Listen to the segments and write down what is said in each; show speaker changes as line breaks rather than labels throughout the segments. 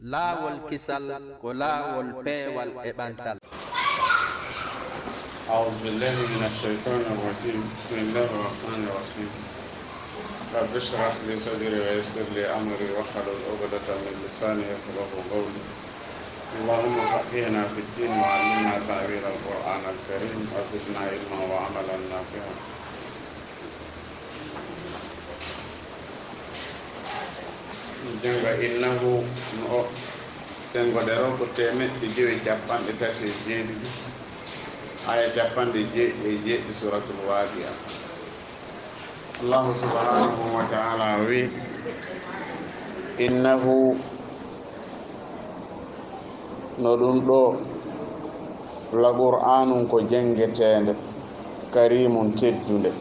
laawol kisal ko laawol peewal e ɓantal.
أعوذ بالله من الشيطان الرجيم بسم الله الرحمن الرحيم رب اشرح لي صدري ويسر لي أمري واحلل عقدة من لساني يفقهوا قولي اللهم فقهنا في الدين وعلمنا تعبير القرآن الكريم وزدنا علما وعملا نافعا. Janga innahu no sengodero ko temeɗɗe joyi capanɗe tati e jeeɗiɗi aya capanɗe jeeɗiɗi suratul waqi'a. Allahu subhanahu wa ta'ala wi innahu no ɗum ɗo la qur'anum ko jengetende karimun teddunde.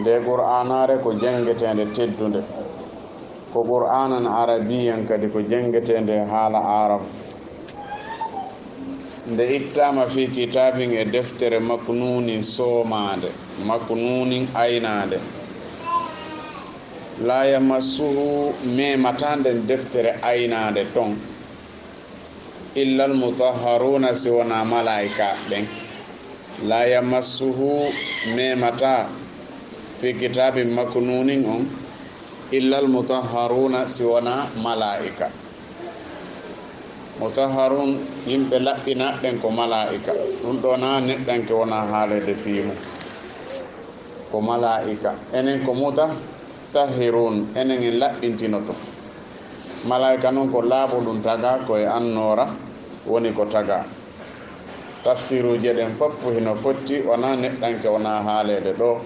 Nde qur'anare ko jengetende teddunde, ko qur'anan arabiyan kadi ko jengetende haala arab. Nde ittama fi kitabin e deftere maknunin somade, maknunin aynade, la yamassuhu mematande deftere aynade ton illa almutahharuna siwana malaika ɓen. La yamassuhu memata fi kitabin maknunin on illa almutahharuna siwana malaika. Mutahharun yimɓe laɓɓinaɓɓen ko malaika. Ɗum ɗo na neɗɗanke wona haalede fiimu ko malaika. Enen ko mutatahhirun, enen en laɓɓintinoto. Malaika noon ko laaɓo ɗum taga koye annora woni ko taga. Tafsiruji ɗen fof hino fotti wona neɗɗanke wona haalede ɗo.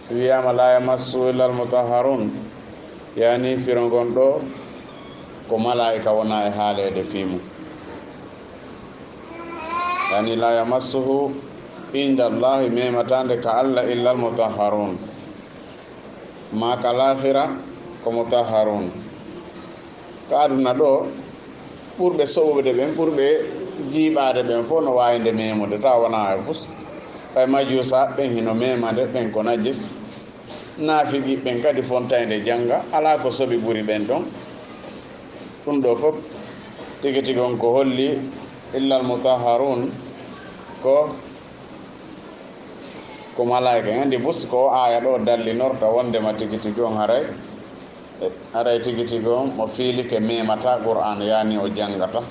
Si wiyama la yamassu illa almutahharun yani firongon ɗo ko malaika wona e haalede fiimu. Yani la yamassuhu inda Allahi mematande ka Allah illa almutahharun, ma ka lahira ko mutahharun. Ka aduna ɗo ɓurɓe soɓude ɓen, ɓurɓe jiiɓade ɓen fof no wawi nde memude ta wona e fus. Ɓay majusa ɓen hino memade ɓen ko najis, naafiqi ɓen kadi fontayde janga ala ko soɓi ɓuri ɓen ɗon. Ɗum ɗo fof tigi tigi on ko holli illa almutahharun ko malaika. Andi bus ko aya ɗo dallinorta wondema tigi tigi on haray tigi tigi on mo fiilike memata qur'an, yani o jangata.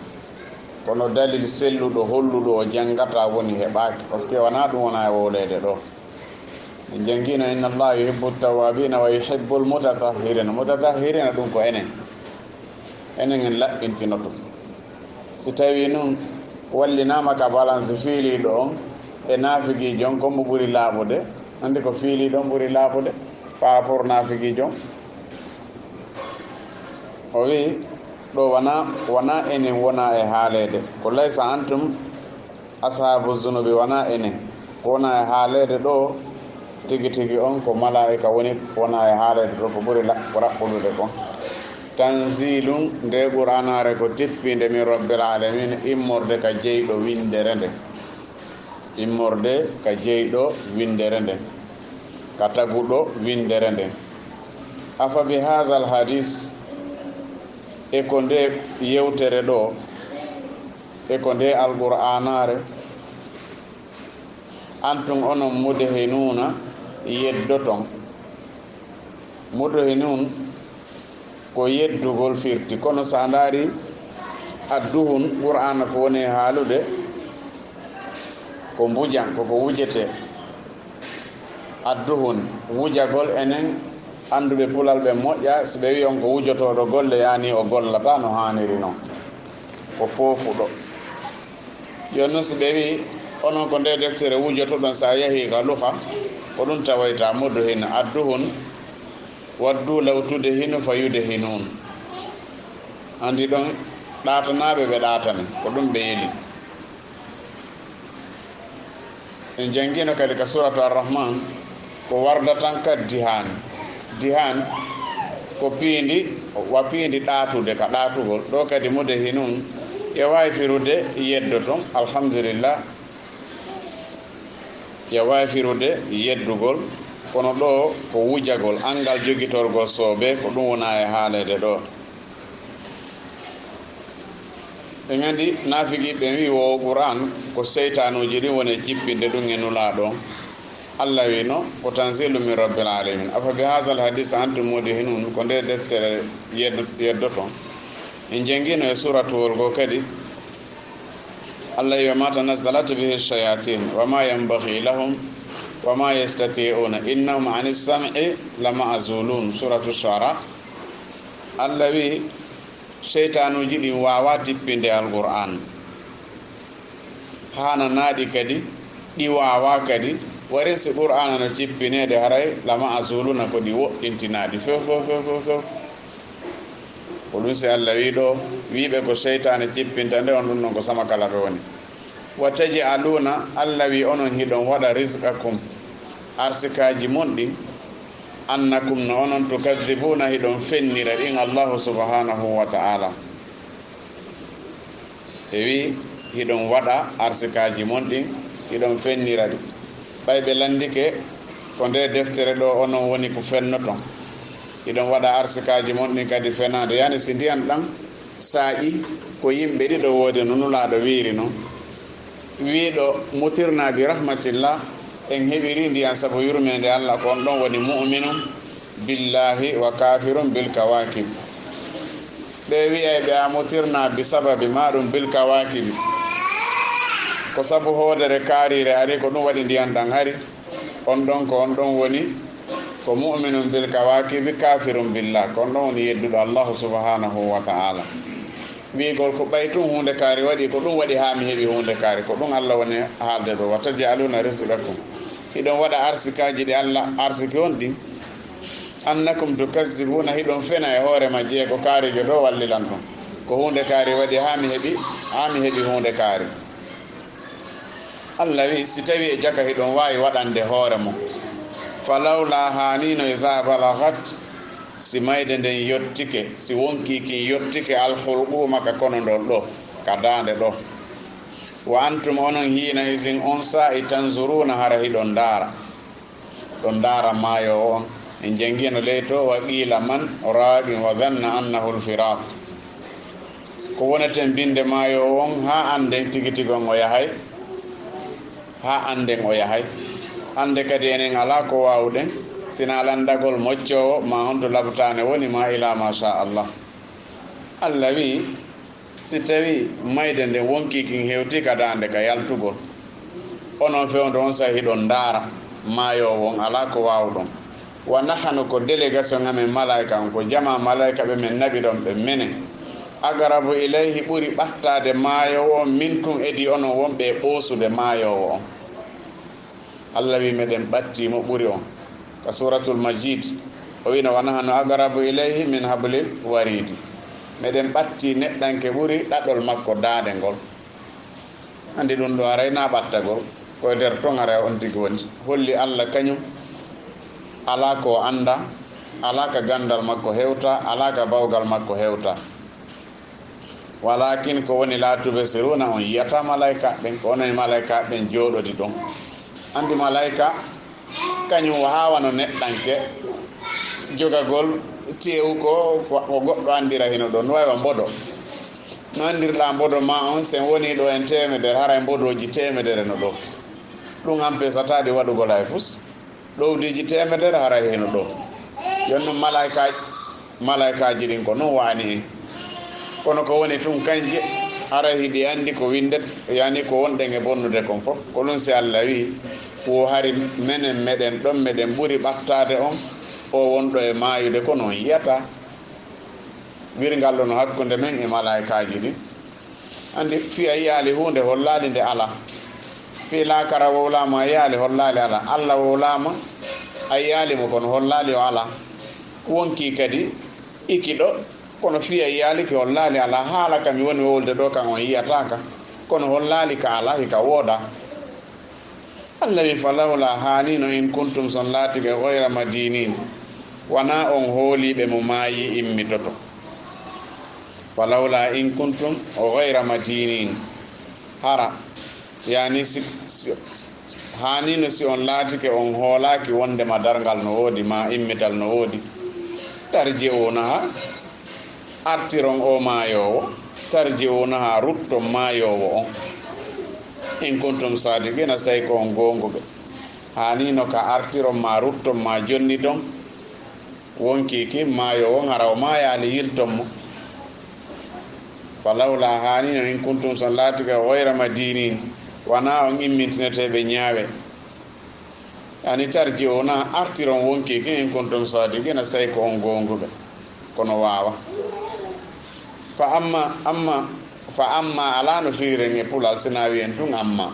Kono dalil selluɗo holluɗo o jangata woni heɓaki, par ce que wona ɗum wona e wolede ɗo. Min jangino inna allaha yuhibbu tawabina wa yuhibbu almutatahhirina. Mutatahhirina ɗum ko enen en laɓɓintinoto. Si tawi noon wallinama ka balance fiiliɗo on e naafigijo on kommo ɓuuri laaɓude. Andi ko fiiliɗo on ɓuuri laaɓude par rapport naafigijo on. O wi ɗo wona enen wona e haalede ko laysa antum ashabu zunubi, wona enen ko wona e haalede ɗo tigi tigi on ko malaika woni wona e haalede ɗo ko ɓuuri raɓɓuɗude kon. Tanzilum nde qur'anare ko tippinde min rabbil alamin, immorde ka jeyɗo windere nde, immorde ka jeyɗo windere nde, ka taguɗo windere nde. Afa bi hasal hadis, e ko nde yewtere ɗo, e ko nde alqur'anare antum onon mudhinuna yeddoton. Mudhinun ko yeddugol firti, kono sa ndaari adduhun qur'ana ko woni haalude ko mbujan, koko wujete. Adduhun wujagol, enen anduɓe pulal ɓe moƴƴa so ɓe wi on ko wujotoɗo golle, yani o gollata no haniri noon, ko foofuɗo. Joni so ɓe wi onon ko nde deftere wujotoɗon, sa yahi ka luha ko ɗum tawayta mudhin. adduhun waddu lawtude hinu fa yude hinun. Andi ɗon ɗatanaɓe ɓe ɗatane, ko ɗum ɓe yeli. En jangino kadi ka suratu arrahman ko wardatan ka dihan. Dihan ko piindi, wa piindi ɗatude ka ɗatugol. Ɗo kadi mude hinun e wawi firude yeddo ton, alhamdulillah, e wawi firude yeddugol. Kono ɗo ko wujagol, angal jogitorgol soobe, ko ɗum wona e haalede ɗo. ɓe gandi nafigi ɓe wi wo qur'an ko seytanuji ɗin woni jippinde ɗum e nulaɗo allah wi no ko tanzilu min rabbil alamin afa bi hasal hadis antum mudihinun ko nde deftere yeddoton en jangino e suratowol go kadi allah wi ma tanazzalat bihi shayatin wa ma yanbaghi lahum wa ma yastati'una innahum ani sam'i lama'zulun suratu shara allah wi seytanuji ɗin wawa tippinde alqur'an hana naaɗi kadi ɗi wawa kadi warin si qur'ana no cippinede haray lama'zuluna ko ɗi woɗɗintinaɗi few ko ɗum si allah wi ɗo wiɓe ko seytane cippinta nde on ɗum noon ko sama kala ɓe woni wa taj'aluna allah wi onon hiɗon waɗa rizqakum arsikaji mon ɗin annakum no onon tukadhibuna hiɗon fennira ɗin allahu subhanahu wa ta'ala ɓe wi hiɗon waɗa arsikaji mon ɗin hiɗon fennira ɗi ɓay ɓe landike ko nde deftere ɗo onon woni ko fennoton hiɗon waɗa arsikaji mon ɗin kadi fenade yani si ndiyan ɗam saaƴi ko yimɓe ɗiɗo woodi no nulaɗo wiiri noon wiiɗo mutirna bi rahmatillah en heɓiri ndiyan sabu yurmede allah ko on ɗon woni mu'minum billahi wa kafirun bil kawakib ɓe wiyay ɓe a mutirna bi sababi maɗum bil kawakibi ko sabu hoodere kaarire ari ko ɗum waɗi ndiyan ɗan ari on ɗon ko on ɗon woni ko mu'minum bil kawakibi kafirun billah ko on ɗon woni yedduɗo allahu subhanahu wa ta'ala wiigol ko ɓay tun hunde kaari waɗi ko ɗum waɗi haa mi heɓi hunde kaari ko ɗum allah woni haalde ɗo wa taj'aluna rizqakum hiɗon waɗa arsikaji ɗi allah arsiki on ɗin annakum tukazzibuna hiɗon fena e hoore ma jeego kaarijo ɗo wallilan ɗum ko hunde kaari waɗi haa mi heɓi hunde kaari allah wi si tawi e jaka hiɗon wawi waɗande hoore mo falawla hanino iza balagat si mayde nden yottike si wonkikin yottike alhulquma ka kono ndol ɗo ka dande ɗo wa antum onon hina isin on sa'i tanzuruna hara hiɗon ndaara ɗon ndaara maayo on en jangino leyto wa qila man raqin wa dhanna annahu lfiraq ko woneten binde maayo on ha anden tigi tigon o yahay ha anden o yahay hande kadi enen ala ko wawɗen sina landagol moccowo ma honto labtane woni ma ila masha allah allah wi si tawi mayde nde wonkikin hewti ka dande ka yaltugol onon fewde on sahi ɗon ndaara maayowo on ala ko wawɗon wa nahanu ko délégation amen malaika on ko jama malaika ɓe men naɓi ɗon ɓe menen agarabu ilayhi ɓuri ɓattade maayowo on min kum edi onon wonɓe ɓoosude maayowo on allah wi meɗen ɓattimo ɓuri on ka suratul majid o wino wa nahanu agarabu ilayhi min hablil waridi meɗen ɓatti neɗɗanke ɓuri ɗaɗɗol makko daade ngol andi ɗum ɗo arayna ɓattagol koye nder ton ara on tigi woni holli allah kañum ala ko anda ala ka gandal makko hewta ala ka bawgal makko hewta walakin ko woni laatube siruna on yiyata malaika ɓen ko onon malaika ɓen jooɗodi ɗon andi malaika kañum hawano neɗɗanke jogagol tewu ko goɗɗo andira hino ɗo no waywa mboɗo no andirɗa mboɗo ma on sen woni ɗo en temedere hara mboɗoji temedere no ɗo ɗum ampesataɗi waɗugol hay fus ɗowdiji temedere hara heno ɗo jonnum malaikaji ɗin ko non wani en kono ko woni tun kanje hara hiɗi andi ko windet yani ko wonɗen e bonnude kon fof ko ɗum si allah wi wo hari menen meɗen ɗon meɗen ɓuri ɓattade on o wonɗo e mayude ko non yiyata wirgal ɗo no hakkude men e malaikaji ɗin andi fi a yaali hunde hollali nde ala fi lakara wowlama a yaali hollali ala allah wowlama a yaalimo kono hollali o ala wonki kadi ikiɗo kono fi a yaaliki hollali ala haala kam mi woni wowlde ɗo kan on yiyataka kono hollali ka ala hika wooda allah wi falawla hanino in kuntum son laatike gayra madinin wona on hooliɓe mo maayi immitoto falawla in kuntum gayra madinin hara yani hanino si on laatike on hoolaki wondema dargal no woodi ma immital no woodi tarji ona ha artiron o maayowo tarji'una ha rutto mayowo on in kuntum sadiqina so tawi ko on gonguɓe hanino ka artiro ma rutto ma jonni ton wonkiki mayowo on haraw ma yaali yilton mo falawla hanino in kuntum son laatiɓe gayra madinin wona on immintineteɓe ñaawe yani tarji'una artiron wonkiki in kuntum sadiqina so tawi ko on gonguɓe kono wawa fa amma ala no fiiren e pulal sina wiyen tun amma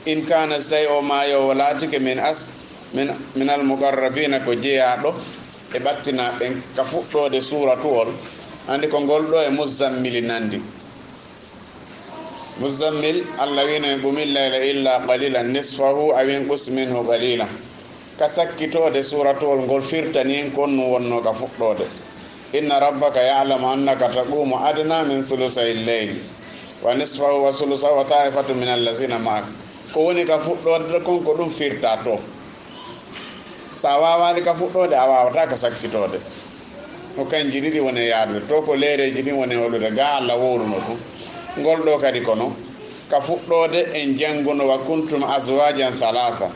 in kana so tawi o mayowo laatike min al muqarrabina ko jeeyaɗo e ɓattinaɓen ka fuɗɗode suratuwol andi ko ngolɗo e muzammili nandi muzammil allah wino e ɓumil layla illa qalila nisfahu awin qus minhu qalila ka sakkitode suratuwol ngol firtani konnu wonno ka fuɗɗode inna rabbaka ya'lamu annaka taqumu adna min sulusay lleyl wa nisfahu wa sulusahu wa ta'ifatu min allazina ma'ak ko woni ka fuɗɗode konko ɗum firta to sa wawani ka fuɗɗode a wawata ka sakkitode ko kanji ɗiɗi woni yaadude to ko leereji ɗin woni holude ga allah wowruno tun ngol ɗo kadi kono ka fuɗɗode en janguno wa kuntum azwajan thalatha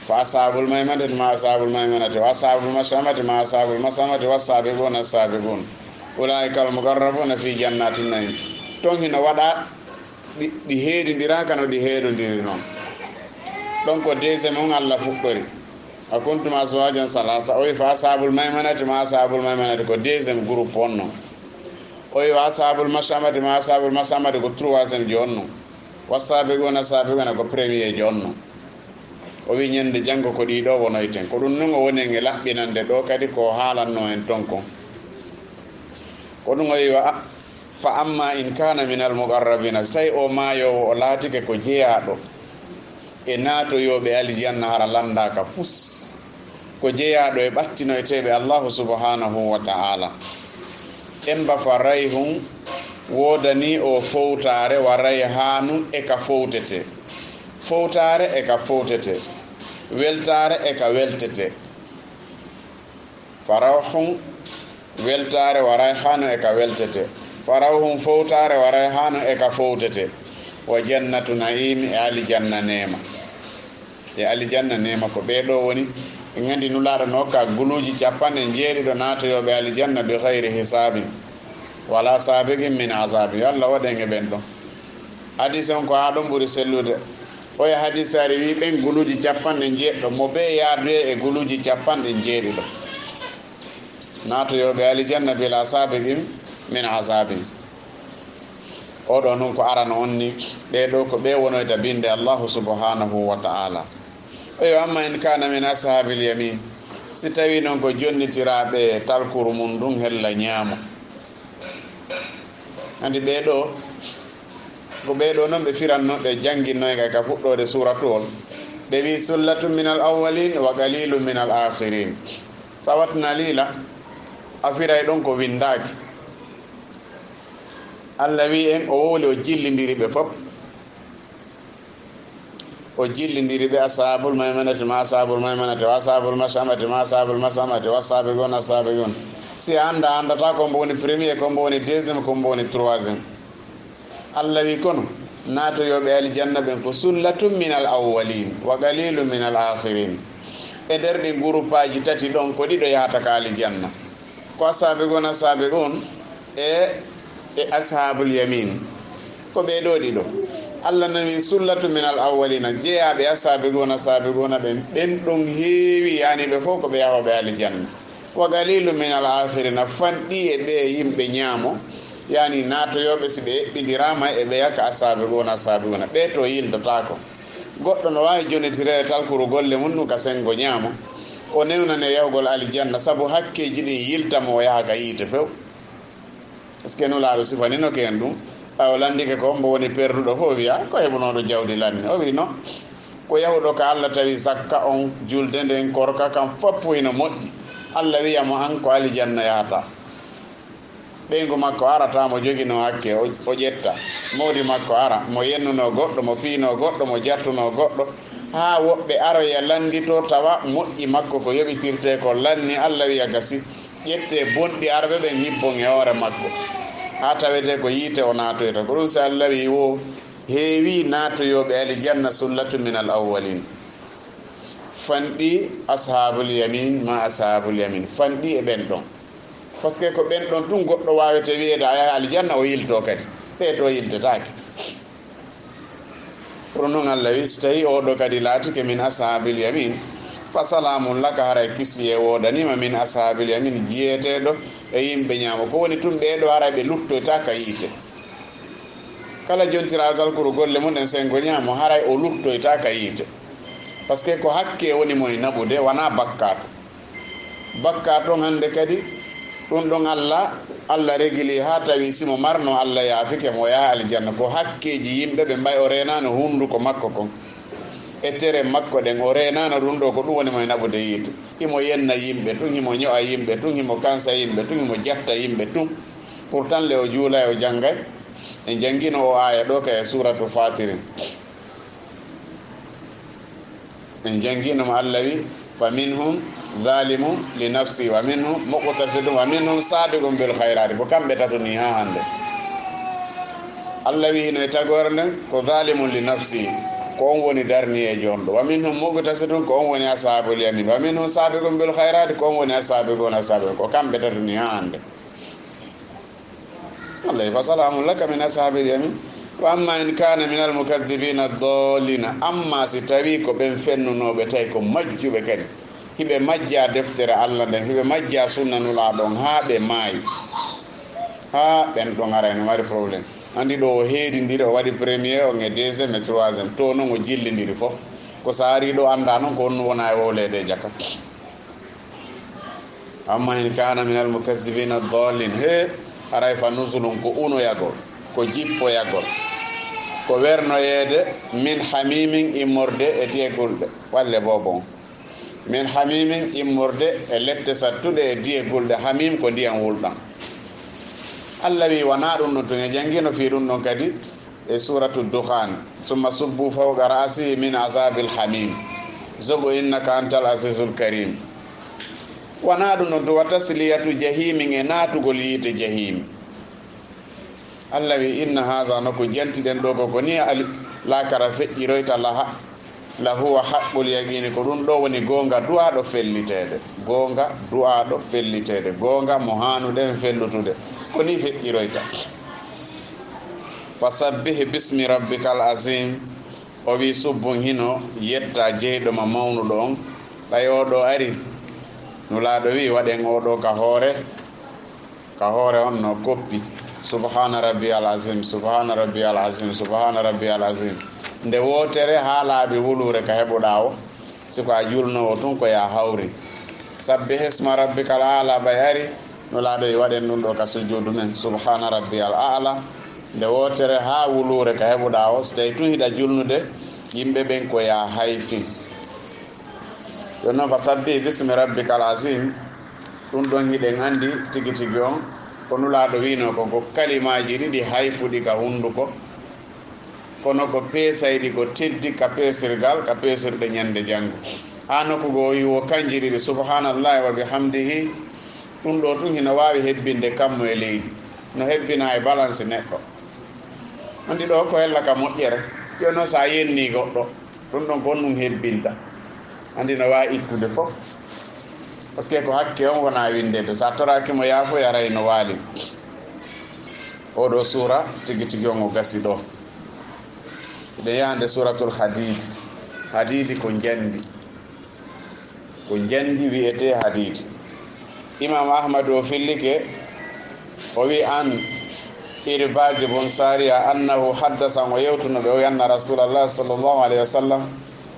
fa ashabul maimanati ma ashabul maimanati wa ashabul mashamati ma ashabul masamati was-sabiquna as-sabiqun ulaika al-muqarrabuna fi jannatin na'im ton hino waɗa ɗi heedindira kano ɗi heedodiri noon ɗon ko deuxiéme on allah fuɗɗori wa kuntum azwajan thalatha o wi fa ashabul maimanati ma ashabul maimanati ko deuxiéme groupe on noon o wi wa ashabul mashamati ma ashabul masamati ko troisiéme jonno was-sabiquna as-sabiquna ko premier jonno o wi ñande janngo ko ɗiɗo wonoyten ko ɗum nun o woni en e laɓɓinande ɗo kadi ko haalanno en ton kon ko ɗum o wi fa amma in kana min al muqarrabina so tawi o maayowo o laatike ko jeeyaɗo e naatoyoɓe aljanna hara landaka fus ko jeeyaɗo e ɓattinoyteɓe allahu subhanahu wa ta'ala emba fa rayhum wodani o fowtare wa rayhanu e ka fowtete fowtare e ka fowtete weltare e ka weltete farawhum weltare wa rayhanu e ka weltete farawhum fowtare wa rayhanu e ka fowtete wa jannatu naim e alijanna nema ko ɓeɗo woni e gandi nulaɗo nokka guluji 90 naatoyoɓe alijanna bi gayri hisabin wala sabiqin min azabi allah waɗen e ɓen ɗon hadise on ko ha ɗon ɓuuri sellude oya hadise ari wi ɓen guluji 90 mo ɓe yarde e guluji 90 naatoyoɓe alijanna bila sabiqin min azabin oɗo noon ko arano on ni ɓeɗo ko ɓe wonoyta binde allahu subhanahu wa ta'ala oyo amma en kana min ashabil yamin si tawi noon ko jonnitiraɓe talkuru mum ɗum hella ñaamo andi ɓeɗo ko ɓeɗo noon ɓe firanno ɓe janginnoyga ka fuɗɗode suratuwol ɓe wi sullatu min al awwalin wa qalilu min al akhirin sawatna lila a firay ɗon ko windaki allah wi en o wowli o jillidiri ɓe fof o jillidiri ɓe ashabul maimanati ma ashabul maimanati wa ashabul mashamati ma ashabul masamati was-sabiquna as-sabiqun si andata ko mbo woni premier ko mbo woni deuxiéme ko mbo woni troisiéme allah wi kono naatoyoɓe aljanna ɓen ko sullatum min al awwalin wa qalilum min al akhirin e nder ɗi groupe aji tati ɗon ko ɗiɗo yahata ka aljanna ko as-sabiquna as-sabiqun e ashabul yamin ko ɓeɗo ɗiɗo allah nami sullatu min al awwalina jeeyaɓe as-sabiquna ɓen ɗon heewi yani ɓe fof ko ɓe yahoɓe aljanna wa qalilu min al akhirina fanɗi e ɓe yimɓe ñaamo yani naatoyoɓe si ɓe eɓɓidirama e ɓe yakka as-sabiquna ɓe to yildotako goɗɗo no wawi jonnitirede talkuru golle mum ɗum ka sengo ñaamo o newnane yahugol aljanna saabu hakkeji ɗin yiltamo o yaha ka yiite few par ce que nulaɗo sifanino ken ɗum o landike ko mbo woni perduɗo fof wiya ko heɓunoɗo jawdi lanni o wi non ko yahuɗo ka allah tawi zakka on julde nden korka kam foppo hino moƴƴi allah wiyamo an ko aljanna yahata ɓeygu makko arata mo jogino hakke o ƴetta mawdi makko ara mo yennuno goɗɗo mo piino goɗɗo mo jattuno goɗɗo ha woɓɓe aroya landito tawa moƴƴi makko ko yoɓitirte ko lanni allah wiya gasi ƴette bonɗi arɓe ɓen hibbon e hoore makko ha tawete ko yiite o naatoyta ko ɗum so Allah wi wo heewi naatoyoɓe aljanna sullatu min al awwalin fanɗi ashabul yamin ma ashabul yamin fanɗi e ɓen ɗon par ce que ko ɓen ɗon tun goɗɗo wawete wiyede a yaha aljanna o yilto kadi ɓe to yiltetake pour noon Allah wi so tawi oɗo kadi laatike min ashabil yamin fa salamun laka haray kisiye wodanima min ashabil yamin jiyeteɗo e yimɓe ñaamo ko woni tun ɓeɗo haray ɓe luttoyta ka yiite kala jontiragal kuro golle mum ɗen sengo ñaamo haray o luttoyta ka yiite par ce que ko hakke woni moye naɓude wona bakkato bakkato hande kadi ɗum ɗon Allah régili ha tawi simo marno Allah yaafike mo yaha aljanna ko hakkeji yimɓe ɓe mbay o renano hunduko makko kon e tere makko ɗen o renano ɗum ɗo ko ɗum woni moye naɓude yiite himo yenna yimɓe tun himo ño'a yimɓe tun himo kansa yimɓe tun himo jatta yimɓe tun pourtant le o juula o janggay en jangguino o aya ɗo ka e suratu fatirin en jangguinomo Allah wi fa minhum zalimu li nafsi wa minhum muqtasidun wa minhum sabiqun bil khairati ko kamɓe tato ni ha hande Allah wi hino e tagore nden ko zalimun li nafsi ko on woni darni e jonɗo wa minhum muqtasidun ko on woni ashabul yamin wa minhum sabiqun bil khairati ko on woni asabiqun ko kamɓe tato ni ha hande Allah fa salamun laka min ashabil yamin wa amma in kana min al mukaththibina ad-dallina amma si tawi ko ɓen fennunoɓe tawi ko majjuɓe kadi hiɓe majja deftere Allah nden hiɓe majja sunna nulaɗon ha ɓe maayi ha ɓen ɗon arayno mari probléme andi ɗo o heedidiri o waɗi premier on e deuxiéme e troisiéme to noon o jillidiri fof ko sa ari ɗo anda noon ko honno wona e wowlede e jakka amma in kana min al mukaththibina ad-dallin he aray fa nusulum ko unoyagol ko jippoyagol ko wernoyeede min hamimin immorde e diyegulɗe walle bobon min hamimin immorde e lette sattuɗe e diyegulɗe hamim ko ndiyam wulɗam Allah wi wona ɗum ɗon tun e jangguino fi ɗum ɗon kadi e suratu dukhan summa subbu fawqa ra'sihi min azabil hamim zogo innaka antal azizul karim wona ɗum ɗon to wa tasliyatu jahimin e naatugol yiite jahim Allah wi inna haza noko jantiɗen ɗo koko ni lakara feƴƴiroyta laha lahuwa haqqul yaqini ko ɗum ɗo woni gonga du'aɗo fellitede gonga du'aɗo fellitede gonga mo hanuɗen fellutude ko ni feƴƴiroyta fasabbih bismi rabbikal azim o wi subbun hino yetta jeyɗo ma mawnuɗo on ɓay oɗo ari nulaɗo wi waɗen oɗo ka hoore on no koppi subhana rabbiyal azim subhana rabbiyal azim subhana rabbiyal azim nde wotere ha laaɓi wulure ka heɓuɗa o siko a julnowo tun ko ya hawri sabbi hisma rabbikal ala ɓay ari nulaɗo wi waɗen ɗum ɗo ka sujudu men subhana rabbiyal ala nde wotere ha wulure ka heɓuɗa o so tawi tun hiɗa julnude yimɓe ɓen ko ya hayfin yon noon fa sabbi bismi rabbikal azim ɗum ɗon hiɗen andi tigi tigi on ko nulaɗo wino ko kalimaji ɗiɗi hayfuɗi ka hunduko kono ko peesayɗi ko teddi ka peesirgal ka peesirɗe ñande janggo ha nokkugo o wi wo kanji ɗiɗi subhanallahi wa bihamdihi ɗum ɗo tun hino wawi hebbinde kammo e leydi no hebbina e balance neɗɗo andi ɗo ko hella ka moƴƴere yo noon sa yenni goɗɗo ɗum ɗon kon ɗum hebbinta andi no wawi ittude fof par ce que ko hakke on wona windede sa torakimo yaafo yaray no waali oɗo sura tigi tigi on o gasi ɗo ɗe yahande suratul hadidi ko jandi wiyete hadidi imam ahmadu o fillike o wi an irbaji bon sariya annahu haddasan o yewtunoɓe o yanna rasulallah sallllahu alayhi wa sallam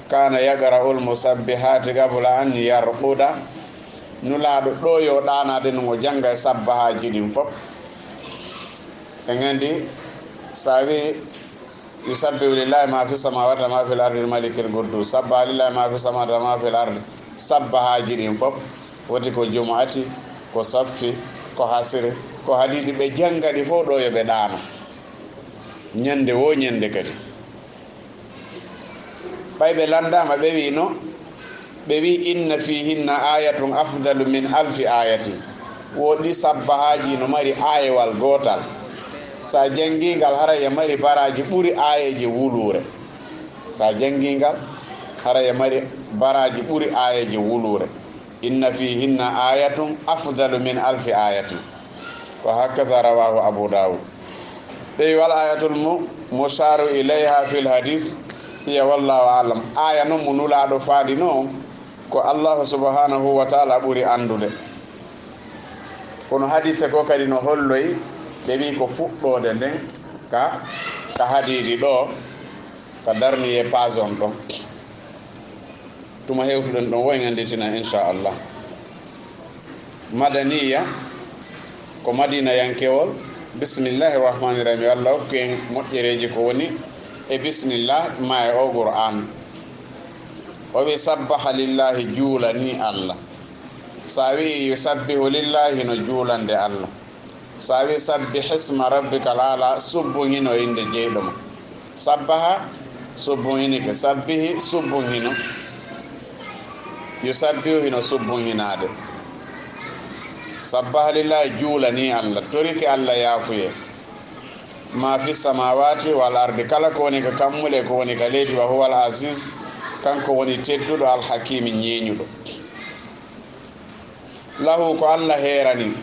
kana yagra'ul musabbihati qabla an yarquda nulaɗo ɗo yo ɗanade no o jangga e sabbahaji ɗin fof en andi sa wi yusabbihu lillahi ma fi samawati wa ma fil ardi malikil quddus sabbaha lillahi ma fi samawati wa ma fil ardi sabbahaji ɗin fof woti ko jumu'ati ko saffi ko hasire ko hadidi ɓe jangaɗi fof ɗo yoɓe ɗano ñande wo ñande kadi ɓay ɓe landama ɓe wi no ɓe wi inna fihinna ayatun afdalu min alfi ayatin woɗi sabbahaji no mari ayewal gotal sa jangingal hara ya mari baraji ɓuri ayeje wulure sa jangingal hara ya mari baraji ɓuri ayeje wulure inna fihinna ayatun afdalu min alfi ayatin wa hakaza rawahu abu dawud ɓey wal ayatul musharu ilayha fil hadis hiya wallahu alam aya noon mo nulaɗo faadi no ko allahu subhanahu wa taala ɓuri andude kono hadise ko kadi no holloy ɓe wi ko fuɗɗode nden ka hadidi ɗo ka darni e page on ɗon tuma hewtuɗen ɗon woy ganditina inchallah madaniya ko madina yankewol bisimillahi rahmani rahim allah hokku en moƴƴereji ko woni e bisimillah ma e o qur'an o wi sabbaha lillahi juulani allah sa wi yusabbihu lillahi no juulande allah sa wi sabbih isma rabbika ala subbuhino inde jeyɗoma sabbaha subbuhinike sabbihi subbuhino yusabbihu hino subbuhinade sabbaha lillahi juulani allah toriki allah yaafuye ma fi samawati wal ardi kala ko woni ka kammule ko woni ka leydi wa huwa al aziz kanko woni tedduɗo al hakimi ñeeñuɗo lahu ko allah heerani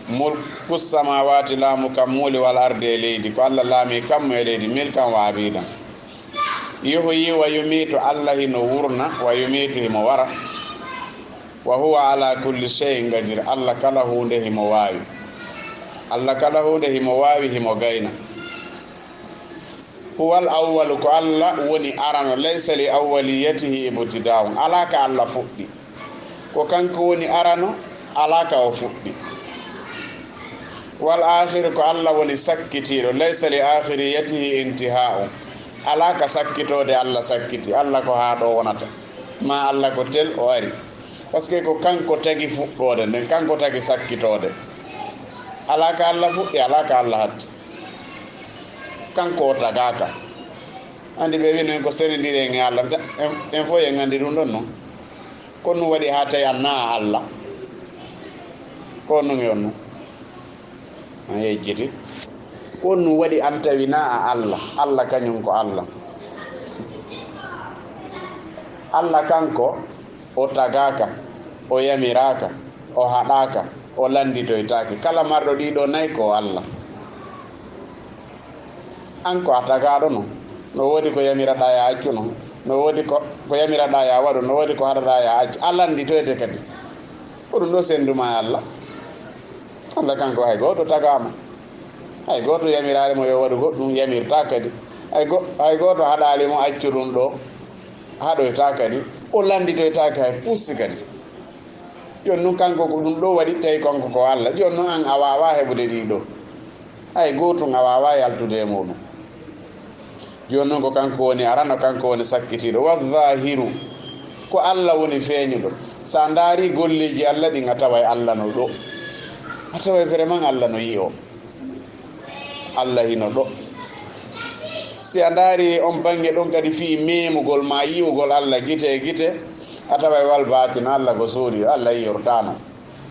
mulku samawati laamu kammuli wal ardi e leydi ko allah laami kammu e leydi milkan wa abidan yuhyi wa yumitu allah hino wurna wa yumitu himo wara wa huwa ala kulli shay'in qadir allah kala hunde himo waawi allah kala hunde himo waawi himo gayna huwal awwalu ko allah woni arano laysa li awwaliyatihi ibtida'un alaka allah fuɗɗi ko kanko woni arano alaka o fuɗɗi wal akhiru ko allah woni sakkitiɗo laysa li akhiriyatihi intiha'un alaka sakkitode allah sakkiti allah ko haa ɗo wonata ma allah ko tel o ari par ce que ko kanko tagi fuɗɗode nden kanko tagi sakkitode alaka allah fuɗɗi alaka allah hatti kanko o tagaka andi ɓe wi noon ko senidiri en e allah en fof en andi ɗum ɗon noon ko ɗum waɗi ha tawi an naa allah ko ɗum yon noon a yejjiti ko ɗum waɗi an tawi naa allah allah kañum ko allah allah kanko o tagaka o yamiraka o haɗaka o landitoytaki kala marɗo ɗiɗo nayi ko allah an ko a tagaɗo noon no woodi ko yamiraɗa ya accu noon no woodi ko yamiraɗa ya waɗu no woodi ko haɗaɗa ya accu a landitoyde kadi ko ɗum ɗo senduma e allah allah kanko hay goto tagama hay goto yamirarimo yo waɗu goɗɗum yamirta kadi hay goto haɗalimo accu ɗum ɗo haɗoyta kadi o landitoytaki hay pussi kadi joni noon kanko ko ɗum ɗo waɗi tawi kanko ko allah joni noon an a wawa heɓude ɗiɗo hay gotum a wawa yaltude e muɗum joni noon ko kanko woni arano kanko woni sakkitiɗo wa zahiru ko allah woni feeñuɗo sa daari golleji allah ɗin a tawa allah no ɗo a tawa vraiment allah no yi o allah hino ɗo si a daari on bange ɗon kadi fi memugol ma yiwugol allah guite e guite a tawa wal batin allah ko suudi allah yiyortano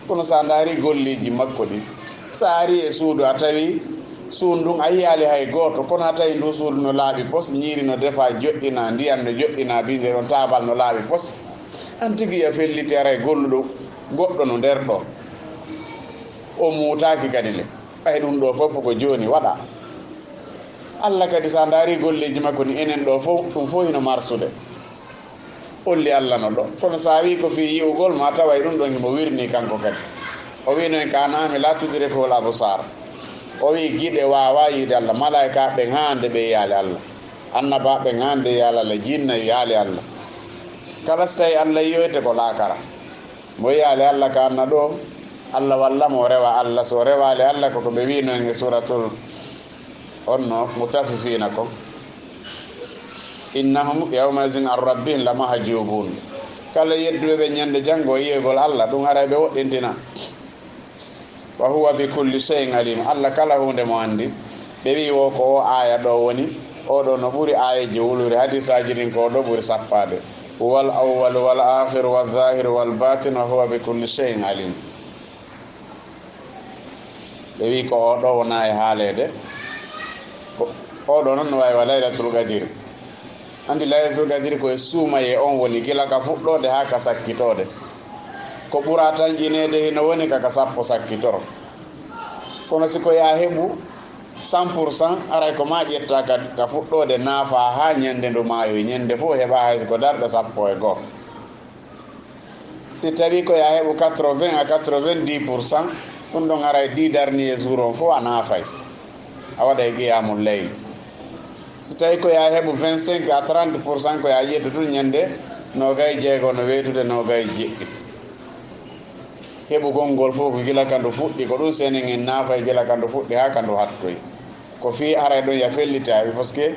kono sa daari golleji makko ɗi sa ari e suudu a tawi suudu ndun a yiyali hay goto kono a tawi ndu suudu no laaɓi pos ñiiri no defa joɗɗina ndiyan no joɗɗina binde ɗon tabal no laaɓi pos an tigui a felliti ara e golluɗo goɗɗo no nder ɗo o muutaki kadi le ɓay ɗum ɗo fof ko joni waɗa allah kadi sa daari golleji makko ni enen ɗo fof ɗum fof hino marsude olli allah no ɗo kono sa wi ko fi yiwugol ma tawa ɗum ɗon himo wirni kanko kadi o wi noon kanami la tudrike hol absar o wi guiɗe wawa yiide allah malaika ɓe hande ɓe yaali allah annaba ɓe hande yaali allah jinna yaali allah kala so tawi allah yiyoyte ko laakara mo yaali allah ka anna ɗo allah wallamo rewa allah so rewali allah koko ɓe wi noon e suratul onno mutafifina ko innahum yawmasin an rabbihim la mahjubun kala yedduɓe ɓe ñande janggo yiyegol allah ɗum ara ɓe woɗɗintina wa huwa bi kulli shay'in alim allah kala hunde mo andi ɓe wi wo ko o aya ɗo woni oɗo no ɓuuri ayeji wuluri hadisaji ɗin ko ɗo ɓuuri sappade wal awwal wal akhir wal zahir wal batin wa huwa bi kulli shay'in alim ɓe wi ko oɗo wona e haalede oɗo noon no wawi wa laylatul qadiri. andi laylatul qadiri koye suumaye on woni gila ka fuɗɗode ha ka sakkitode, ko ɓura tan ƴinede hino woni kaka sappo sakkitoro. kono siko ya heɓu 100% aray ko ma ƴetta ka fuɗɗode naafa ha ñande ndu maayoy, ñande fof heɓa hayso ko darɗe 11. si tawi ko ya heɓu 80 à 90%, ɗum ɗon aray 10 dernier jour on fof a naafay, a waɗay qiyamul leyl. si tawi ko ya heɓu 25 à 30% ko ya ƴettu tun ñande 26 no weytude 27. heɓugol ngol fof ko gila kandu fuɗɗi ko ɗum senen en naafay gila kandu fuɗɗi ha kandu hattoy, ko fi aray ɗon ya fellitaɓe par ce que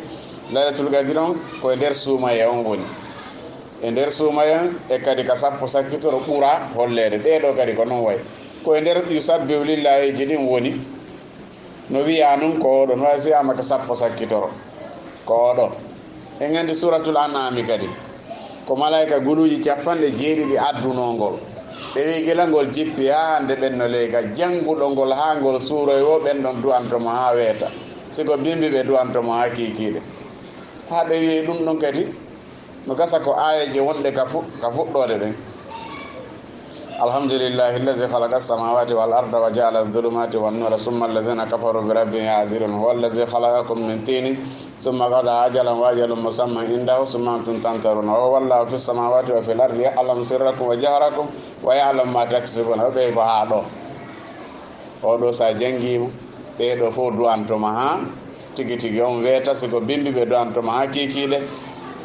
laylatul qadri on koye nder suumaye on woni, e nder suumaye on e kadi ka sappo sakkitoro ɓuura hollede. ɗeɗo kadi ko noon way koye nder yusabbihu lillahi ji ɗin woni no wiya nun ko oɗo no way so wiyama ka sappo sakkitoro ko oɗo. en gandi suratul an'ami kadi ko malayika guluji 70 addunongol, ɓe wi gila ngol jippi ha hande ɓenno leyga, janguɗo ngol ha ngol suuroy wo ɓen ɗon duwantomo ha weeta, siko bimbi ɓe duwantomo ha kikiɗe. ha ɓe wi ɗum ɗon kadi no gasa ko ayaji wonɗe ka fuɗɗode ɗen. alhamdulillahi allazi khalaqa as-samawati wal arda wa ja'ala adh-dhulumati wan nura thumma allazina kafaru bi rabbihim ya'dilun huwa allazi khalaqakum min tinin thumma qada ajalan wa ajalun musamman indahu thumma antum tamtaruna wa huwa allahu fis samawati wa fil ardi ya'lamu sirrakum wa jahrakum wa ya'lamu ma taksibuna. ɓe ko ha ɗo oɗo sa jangima ɓeɗo fof du'antoma ha tigi tigi on weeta, siko bimbi ɓe du'antoma ha kikiɗe.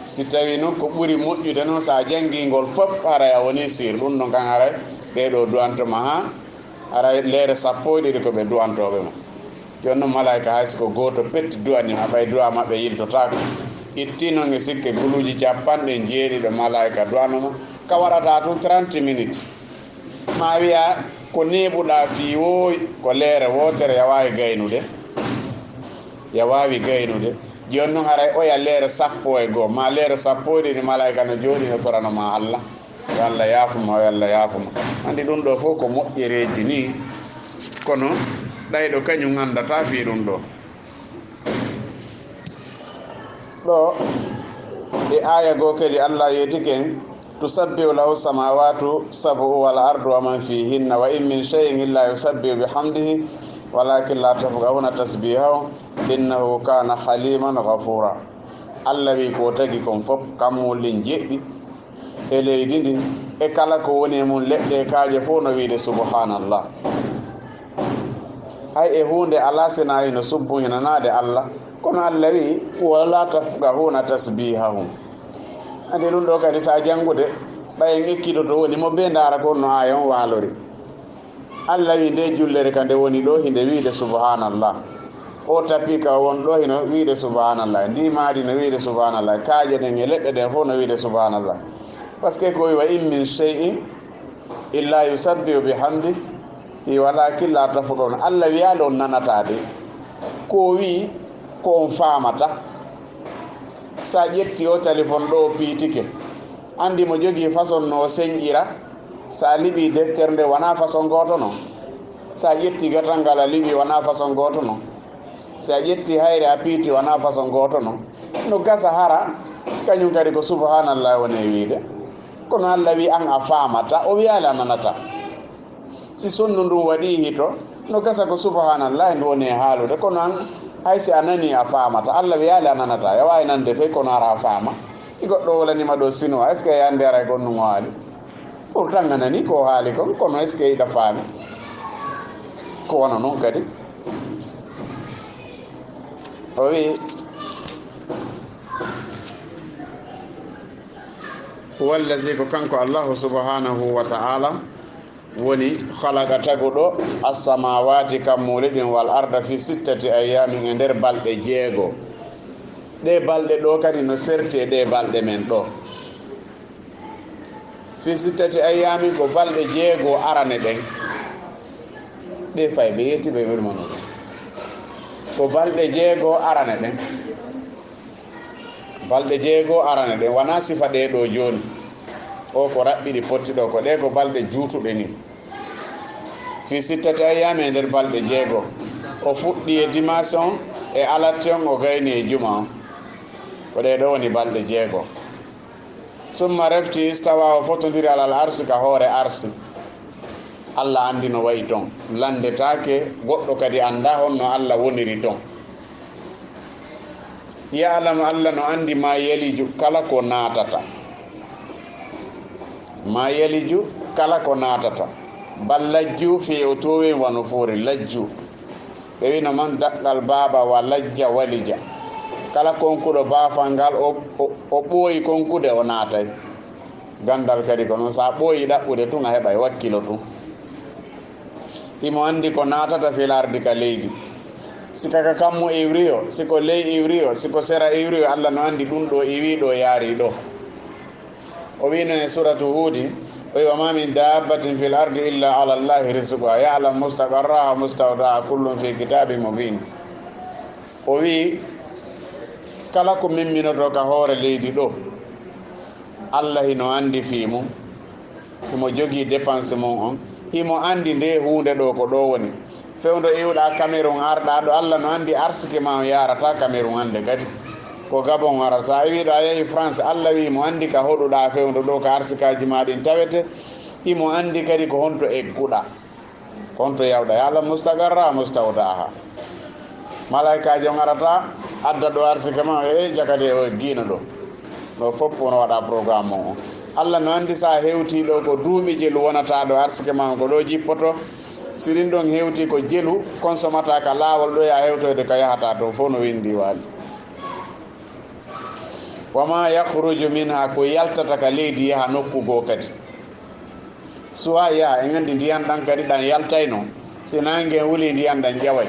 si tawi noon ko ɓuri moƴƴude noon sa jangingol fof aray a woni sir, ɗum ɗon kan aray ɓeɗo du'antoma ha aray leere 12 ko ɓe du'antoɓe mo. joni noon malayika hay siko goto petti du'anima ɓay du'a maɓɓe yiltotako, ittino e sikke guluji 70 malayika du'anoma, ka waɗata tun 30 minutes. ma wiya ko neɓuɗa fi woy ko leere wotere ya wawi gaynude, joni noon haray oya leere 11 ma leere 12 malayika no jooɗi no toranoma Allah, yo Allah yaafuma, yo Allah yaafuma. andi ɗum ɗo fof ko moƴƴereji ni, kono ɗayɗo kañum andata fi ɗum ɗo. ɗo e aya goo kadi Allah yetiken tusabbihu lahu samawatu sab'u wal ardu wa man fihinna wa in min shay'in illa yusabbihu bihamdihi walakin la tafqahuna tasbihahu innahu kana haliman ghafura. Allah wi ko tagi kon fof kammolin jeɗɗi e leydi ndi e kala ko woni mum leɗɗe kaaje fof no wiide subhanallah. hay e hunde ala sina hino subbuhinanade Allah, kono Allah wi wala tafqahuna tasbihahum. andi ɗum ɗo kadi sa jangude ɓayen ekkido to woni mo be ndara kon no aya on walori. Allah wi nde jullere ka nde woni ɗo hinde wiide subhanallah, o tapi ka won ɗo hino wiide subhanallah, ndi maadi no wiide subhanallah, kaaje ɗen e leɗɗe ɗen fof no wiide subhanallah. par ce que ko wi wa in min shay'in illa yusabbihu bihamdi walakin la tafqahuna. Allah wiyaali on nanatade, ko wi ko on famata. sa ƴetti o téléphone ɗo piitike, andi mo jogii façon no señƴira, sa liɓi deftere nde wona façon goto non, sa ƴetti gatal ngal a liɓi wona façon goto non, sa ƴetti hayre a piiti wona façon goto non. no gasa hara kañum kadi ko subhanallah woni wiide, kono Allah wi an a famata, o wiyaali a nanata. si sonnu ndum waɗi hito no gasa ko subhanallah ndu woni e haalude, kono an haysi a nani a famata. Allah wiyaali a nanata, ya wawi nande toy kono ara faama. i goɗɗo wolanima ɗo sinoa, est ce que yande ara gonnugo haali pourtant a nani ko haali kon, kono est ce que iɗa faami ko wona noon kadi. o wi wallazi ko kanko Allahu subhanahu wa ta'ala woni khalaqa taguɗo as-samawati kammule ɗin wal arda fi 6 ayyamin e nder balɗe 6. ɗe balɗe ɗo kadi no serti ɗe balɗe men ɗo. fi 6 ayyamin ko balɗe 6 arane ɗen ɗe fay ɓe yetti ɓe wirmano ɗen ko balɗe 6 arane ɗen, balɗe 6 arane ɗen wona sifa ɗe ɗo joni o ko raɓɓiɗi potti ɗo, ko ɗe ko balɗe juutuɗe ni. fi sittati ayami e nder balɗe 6 o fuɗɗi e dimanche e alatti on o gayni e juma on ko ɗe ɗo woni balɗe 6 summa refti istawa o fotodiri alal arsi ka hoore arsi Allah andi no wayi ton landetake goɗɗo kadi anda honno Allah woniri ton ya'lamu Allah no andi ma yaliju kala ko natata ma yaliju kala ko natata bal lajju fi utuwi wa nufuri lajju ɓe wino man daɗɗal baaba wa lajja walija kala konkuɗo baafangal o ɓooyi konkude o naatay gandal kadi ko noon sa ɓooyi ɗaɓɓude tun a heɓa e wakkilo tun imo andi ko natata filardi ka leydi sikaka kammo iwri o siko ley iwri o siko sera iwri o Allah no andi ɗum ɗo iwi ɗo yaari ɗo o wino e suratu hudi o wi wa ma min dabbatin fil ardi illa ala llahi rizquha ya'lam mustaqarraha mustawdaha kullum fi kitabin mubin o wi kala ko mimminoto ka hoore leydi ɗo Allah hino andi fiimum himo jogii dépense mum on himo andi nde hunde ɗo ko ɗo woni fewndo iwɗa Cameroun arɗa ɗo Allah no andi arsike ma yarata Cameroun hande kadi ko Gabon wara sa wiɗo a yehi France Allah wi mo andi ka hoɗuɗa fewndo ɗo ka arsikaji ma ɗin tawete himo andi kadi ko honto egguɗa ko honto yawɗa yalla mustagarra mustawdaha malaikaji on arata adda ɗo arsike ma e jakade o eggino ɗo ɗo fof wono waɗa programme on Allah no andi sa hewti ɗo ko duuɓi jelu wonata ɗo arsike ma ko ɗo jippoto sirin ɗon hewti ko jelu consommata ka laawol ɗo ya hewtoyde ko yahata to fof no windi wali wama yakhruju minha ko yaltata ka leydi yaha nokku goo kadi suwa yaha en andi ndiyan ɗan kadi ɗan yaltayno si nangue wuli ndiyan ɗan ƴaway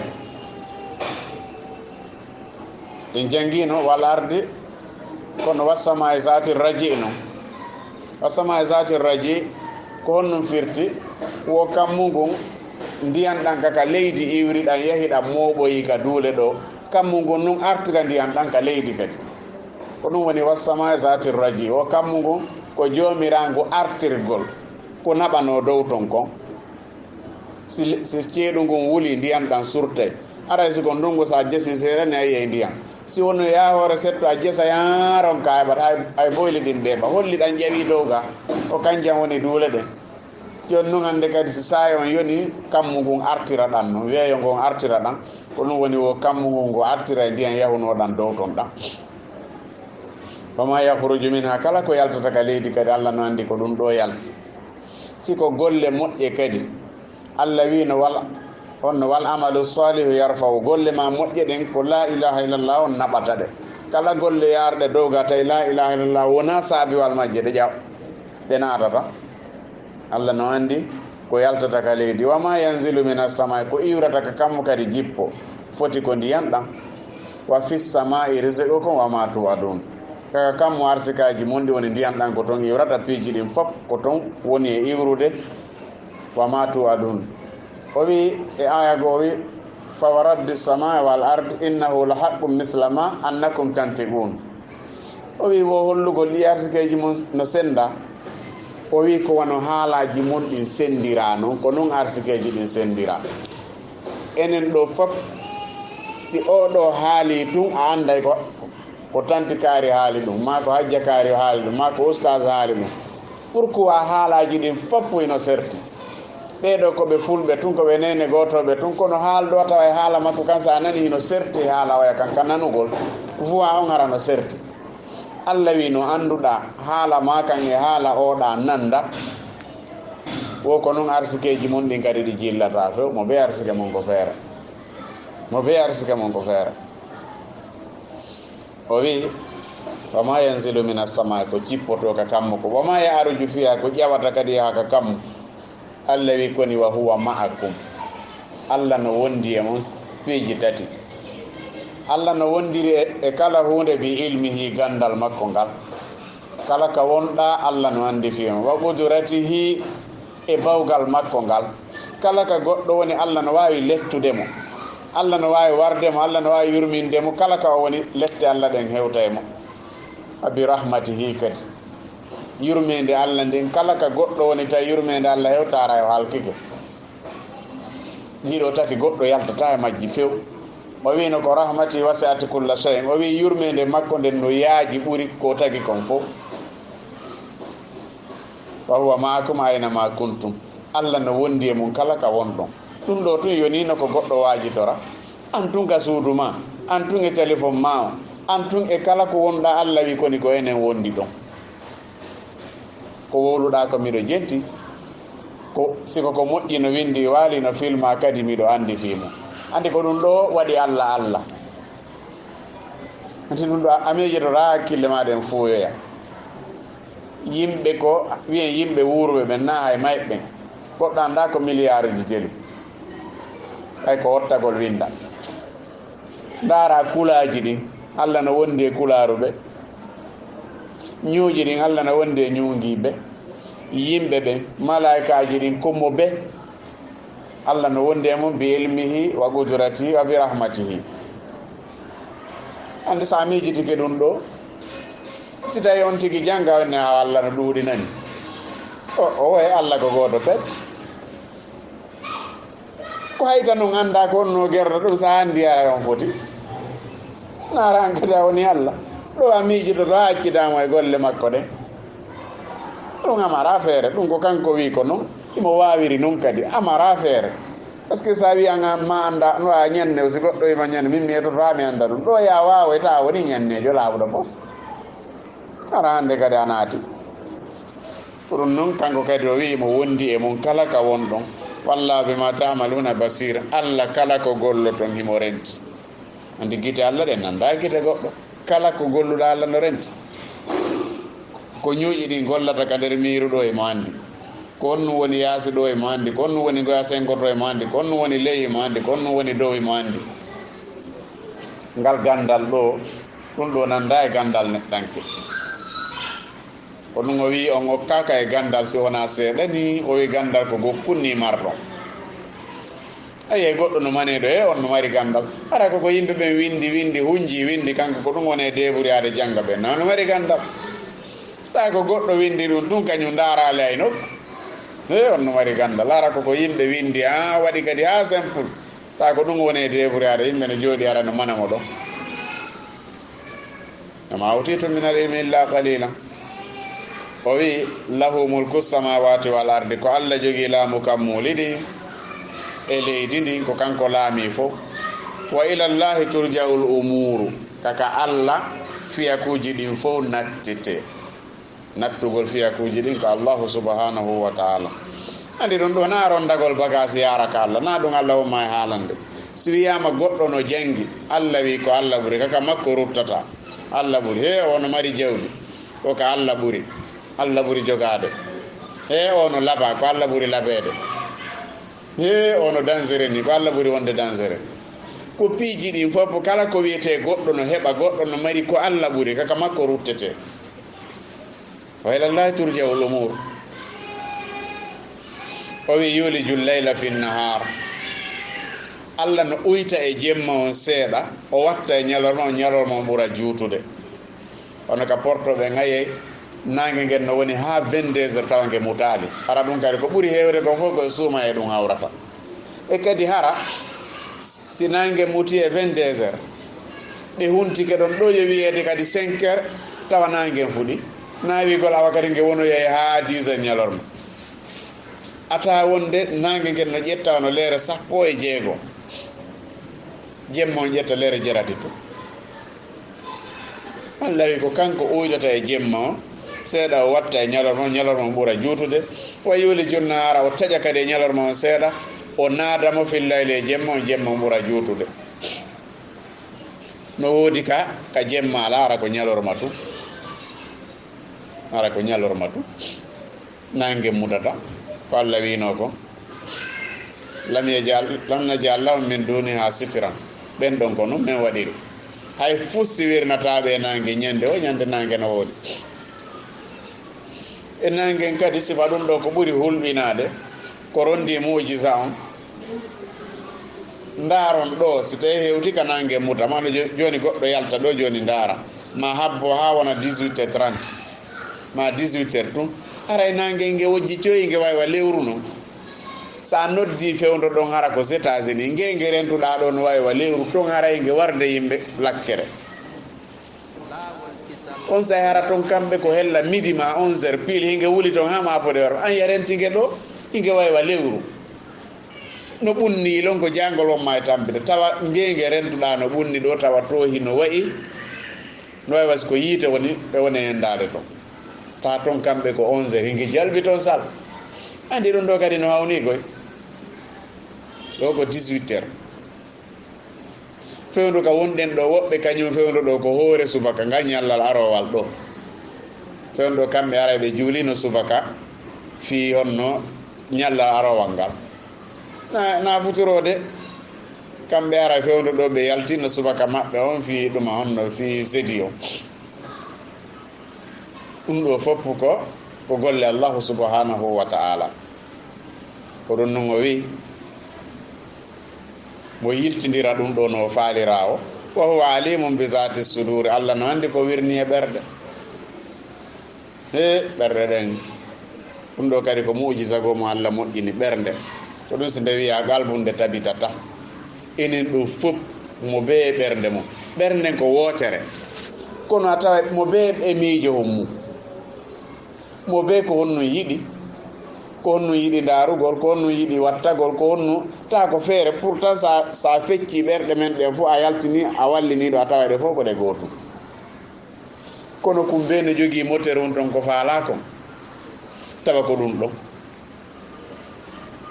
en jangino wal ardi kono wassama e zati raji no wassama e zati raji ko honnum firti wo kammugu ndiyan ɗan kaka leydi iwri ɗan yahi ɗan moɓoyi ka duule ɗo kammugu nun artira ndiyan ɗan ka leydi kadi ko ɗum woni wassama e zati raji o kammugu ko jomiragu artirgol ko naɓano dow ton kon si ceeɗu ngun wuli ndiyan ɗan surtay aray siko ndungu sa jesi serene a yiyey ndiyan si wono yahore setto a jesa yaron ka heɓat hay boyli ɗin ɓeɓa holli ɗan ƴawi dow ga o kanjam woni duule ɗen joni noon hande kadi si sayi on yoni kammu ngun artira ɗan no weeyo ngon artira ɗan ko ɗum woni o kammu ngun ngo artira e ndiyan yahunoɗan dow ton ɗan wama yahruju minha kala ko yaltata ka leydi kadi Allah no andi ko ɗum ɗo yalti siko golle moƴƴe kadi Allah wino wal amalu salihu yarfau golle ma moƴƴe ɗen ko la ilaha illallah on naɓata ɗe kala golle yarɗe dowga tawi la ilaha illallah wona saabiwal majje ɗe natata Allah no andi ko yaltata ka leydi wama yanzilu min assamai ko iwrata ka kammo kadi jippo foti ko ndiyan ɗam wa fis samai rizqukum wama tuwadun kaka kammo arsikaji monɗi woni ndiyan ɗan ko toon iwrata piiji ɗin fof ko toon woni e iwrude wama tuwadun o wi e aya goo wi fa wa rabbi samai wal ard innahu la haqqum misla ma annakum tantiqun o wi wo hollugol ɗi arsikeji mon no senda o wi ko wono haalaji mon ɗin sendira noon ko noon arsikeji ɗin sendira enen ɗo fof si oɗo haali tun a anday ko tanti kaari haali ɗum ma ko hajja kaari haali ɗum ma ko oustage haali ɗum pourquoi haalaji ɗin fof ino serti ɓeɗo koɓe fulɓe tun koɓe nene gotoɓe tun kono haalɗo tawa e haala makko kan sa nani hino serti haala oya kan ka nanugol voix on ara no serti Allah wi no annduɗa haala ma kan e haala oɗa nanda wo ko noon arsikeji mon ɗin kadi ɗi jillata few mo ɓe arsike mon ko feere mo ɓe arsike mon ko feere o wi wama yanzilu min assamai ko cippoto ka kammo ko wama yaruju fiha ko ƴewata kadi yaha ka kammo Allah wi koni wa huwa ma'akum Allah no wondi e mon piiji tati Allah no wondiri e kala hunde bi ilmihi gandal makko ngal kala ka wonɗa Allah no andi fima wa qudratihi e bawgal makko ngal kala ka goɗɗo woni Allah no wawi lettudemo Allah no wawi wardemo Allah no wawi yurmindemo kala ka o woni lette Allah ɗen hewta e mo abi rahmatihi kadi yurmede Allah nden kala ka goɗɗo woni tawi yurmede Allah hewtara e halkike jiiɗo tati goɗɗo yaltata e majji few. O wino ko rahmati wasi'at kulla shay'in. O wi yurmede makko nden no yaaji ɓuri ko tagi kon fof. wa huwa ma'akum aynama kuntum. Allah no wondi e mum kala ka wonɗon. ɗum ɗo tun yonino ko goɗɗo waajitora. an tun ka suudu ma, an tun e téléphone ma o, an tun e kala ko wonɗa Allah wi koni ko enen wondi ɗon. ko wowluɗa ko miɗo jetti, ko siko ko moƴƴi no windi waali no filma kadi miɗo andi fimo. andi ko ɗum ɗo waɗi Allah Allah. anti ɗum ɗo a miijotota hakkille maɗen fuuyoya. yimɓe ko wiyen yimɓe wuurɓe ɓen na hay mayɓɓen goɗɗo anda ko milliard ji jeli ɓay ko wottagol winda. ndaara kulaji ɗin Allah no wondi e kularu ɓe, ñuuji ɗin Allah no wondi e ñuungiɓe, yimɓe ɓe malaikaji ɗin kommo ɓe Allah no wondi e mum bi ilmihi wa qudratihi wa bi rahmatihi. andi sa miijitike ɗum ɗo, si tawi on tigi janga wonne ha Allah no ɗuuɗinani o way Allah ko gooto pet. ko hayta nun anda ko onno gerta ɗum sa andi ara on foti nara an kadi a woni Allah ɗo a miijitoto ha accitama e golle makko ɗe. ɗum amara feere, ɗum ko kanko wi ko noon imo wawiri noon kadi amara feere. par ce que sa wi an ma anda no a ñanne si goɗɗo wima ñande min miyetoto ha mi anda ɗum ɗo ya wawa ta woni ñannejo laaɓuɗo fof. ara hande kadi a naati ko ɗum noon kanko kadi o wi mo wondi e mum kala ka wonɗon. wallahu bima ta'maluna basir. Allah kala ko golloton himo renti. andi gite Allah ɗen nanda gite goɗɗo. kala ko golluɗa Allah no renti. ko ñuuƴi ɗin gollata ka nder miiru ɗo e mo andi. ko on woni yaasi ɗo e mo andi. ko on woni goya sengoto e mo andi. ko on woni ley e mo andi. ko on woni dow e mo andi. ngal gandal ɗo ɗum ɗo nanda e gandal neɗɗanke. ko ɗum o wi on hokkaka e gandal si wona seeɗa ni. o wi gandal ko gokkunni marɗon. ayi goɗɗo no maneɗo e on no mari gandal. ara koko yimɓe ɓen windi hunji windi kanko ko ɗum woni deɓuriyade janga ɓen no mari gandal. ta ko goɗɗo windi ɗum ɗum kañum darale ay nokku e on no mari gandal. ara koko yimɓe windi a waɗi kadi ha simple. ta ko ɗum woni deɓuriyade yimɓe no jooɗi ara no manamo ɗo. ama utitu min al ilmi illa qalila. o wi lahu mulku samawati wal ardi. ko Allah jogui laamu kammuliɗi e leydi ndi ko kanko laami fof. wa ila llahi turja'ul umuru. kaka Allah fiyakuji ɗin fof nattete. nattugol fiyakuji ɗin ko Allahu subhanahu wa ta'ala. andi ɗum ɗo na rondagol bagage yaraka Allah na ɗum Allah wonma e haalande. si wiyama goɗɗo no jangi Allah wi ko Allah ɓuuri kaka makko ruttata. Allah ɓuuri he ono mari jawdi ko ka Allah ɓuuri. Allah ɓuri jogade. he ono laba ko Allah ɓuri labede. he ono dansere ni ko Allah ɓuri wonde dansere. ko piiji ɗin fof kala ko wiyete goɗɗo no heɓa goɗɗo no mari ko Allah ɓuri kaka makko ruttete. wa ila llahi turja'ul umur. o wi yuliju leyla fi nahar. Allah no uyta e jemma on seeɗa o watta e ñalorma o ñalorma o ɓura juutude. ono ka portoɓe ŋaye nangue nguen no woni ha 22 heures tawa ngue mutali. ara ɗum kadi ko ɓuuri hewde ko fof koye suuma e ɗum hawrata. e kadi hara si nangue muti e 22 heures ɗe huntike ɗon ɗo yo wiyede kadi 5 heures tawa nangue fuɗi. naawigol awa kadi ngue wonoye ha 10 heures ñalorma. ata wonde nangue nguen no ƴetta no leere 16 jemma on ƴetta leere jarati to. Allah wi ko kanko uydata e jemma o seeɗa o watta e ñalorma ñalorma o ɓuura juutude. wa yuli junnahara o taƴa kadi e ñalorma on seeɗa o naadamo fillayli e jemma on jemma o ɓuura juutude. no woodi ka jemma ala ara ko ñalorma tu. ara ko ñalorma tu nangue mutata ko Allah wino ko lam najal lahum min duniha sitran. ɓen ɗon ko noon min waɗiri hay fussi wirnataɓe nangue ñande o ñande nangue no woodi. e nangue kadi sifa ɗum ɗo ko ɓuuri hulɓinade ko rondi mujisa on. ndaron ɗo si tawi hewti ka nangue muta mano joni goɗɗo yalta ɗo joni ndara ma habbo ha wona 18h30 ma 18h tum ara e nangue ngue wojji coyi ngue wawi wa lewru noon sa noddi fewndo ɗon hara ko États-Unis nge rentuɗa ɗon wawi wa lewru ton haray nge warde yimɓe lakkere on sa hara ton kamɓe ko hella midi ma 11h pile hinge wuli ton ha mapode war an yarentigue ɗo hinge wawi wa lewru no ɓunni lon ko jangol on ma e tampide tawa nge rentuɗa no ɓunni ɗo tawa tohi no wayi no wawi wasi ko yiite woni ɓe woni e ndade ton ta ton kamɓe ko 11h hinge jalbi ton sal andi ɗum ɗo kadi no hawni koy ɗo ko 18h fewndu ka wonɗen ɗo woɓɓe kañum fewndu ɗo ko hoore subaka ngal ñallal arowal ɗo fewndu ɗo kamɓe ara ɓe juulino subaka fi honno ñallal arowal ngal na futurode kamɓe ara fewndu ɗo ɓe yaltino subaka maɓɓe on fi ɗuma honno fi sedi o ɗum ɗo fopp ko golle allahu subhanahu wa ta'ala ko ɗum non o wi mo yiltidira ɗum ɗo no faalira o wa huwa alimum bi zati suduri allah no andi ko wirni e ɓerɗe ɓerɗe ɗen ɗum ɗo kadi ko mu'jiza go mo allah moƴƴini ɓernde ko ɗum so nde wiya galbunde tabitata enen ɗo fof mo be e ɓernde mum ɓernden ko wootere kono a tawa mo be e miijo hon mum mo be ko honno yiɗi ko honno yiɗi ndarugol ko honno yiɗi wattagol ko honno ta ko feere pourtant sa fecci ɓerɗe men ɗe fof a yaltini a walliniɗo a tawa ɗe fof ko ɗe gootum kono kum be no jogii moteur on ɗon ko faala kon tawa ko ɗum ɗon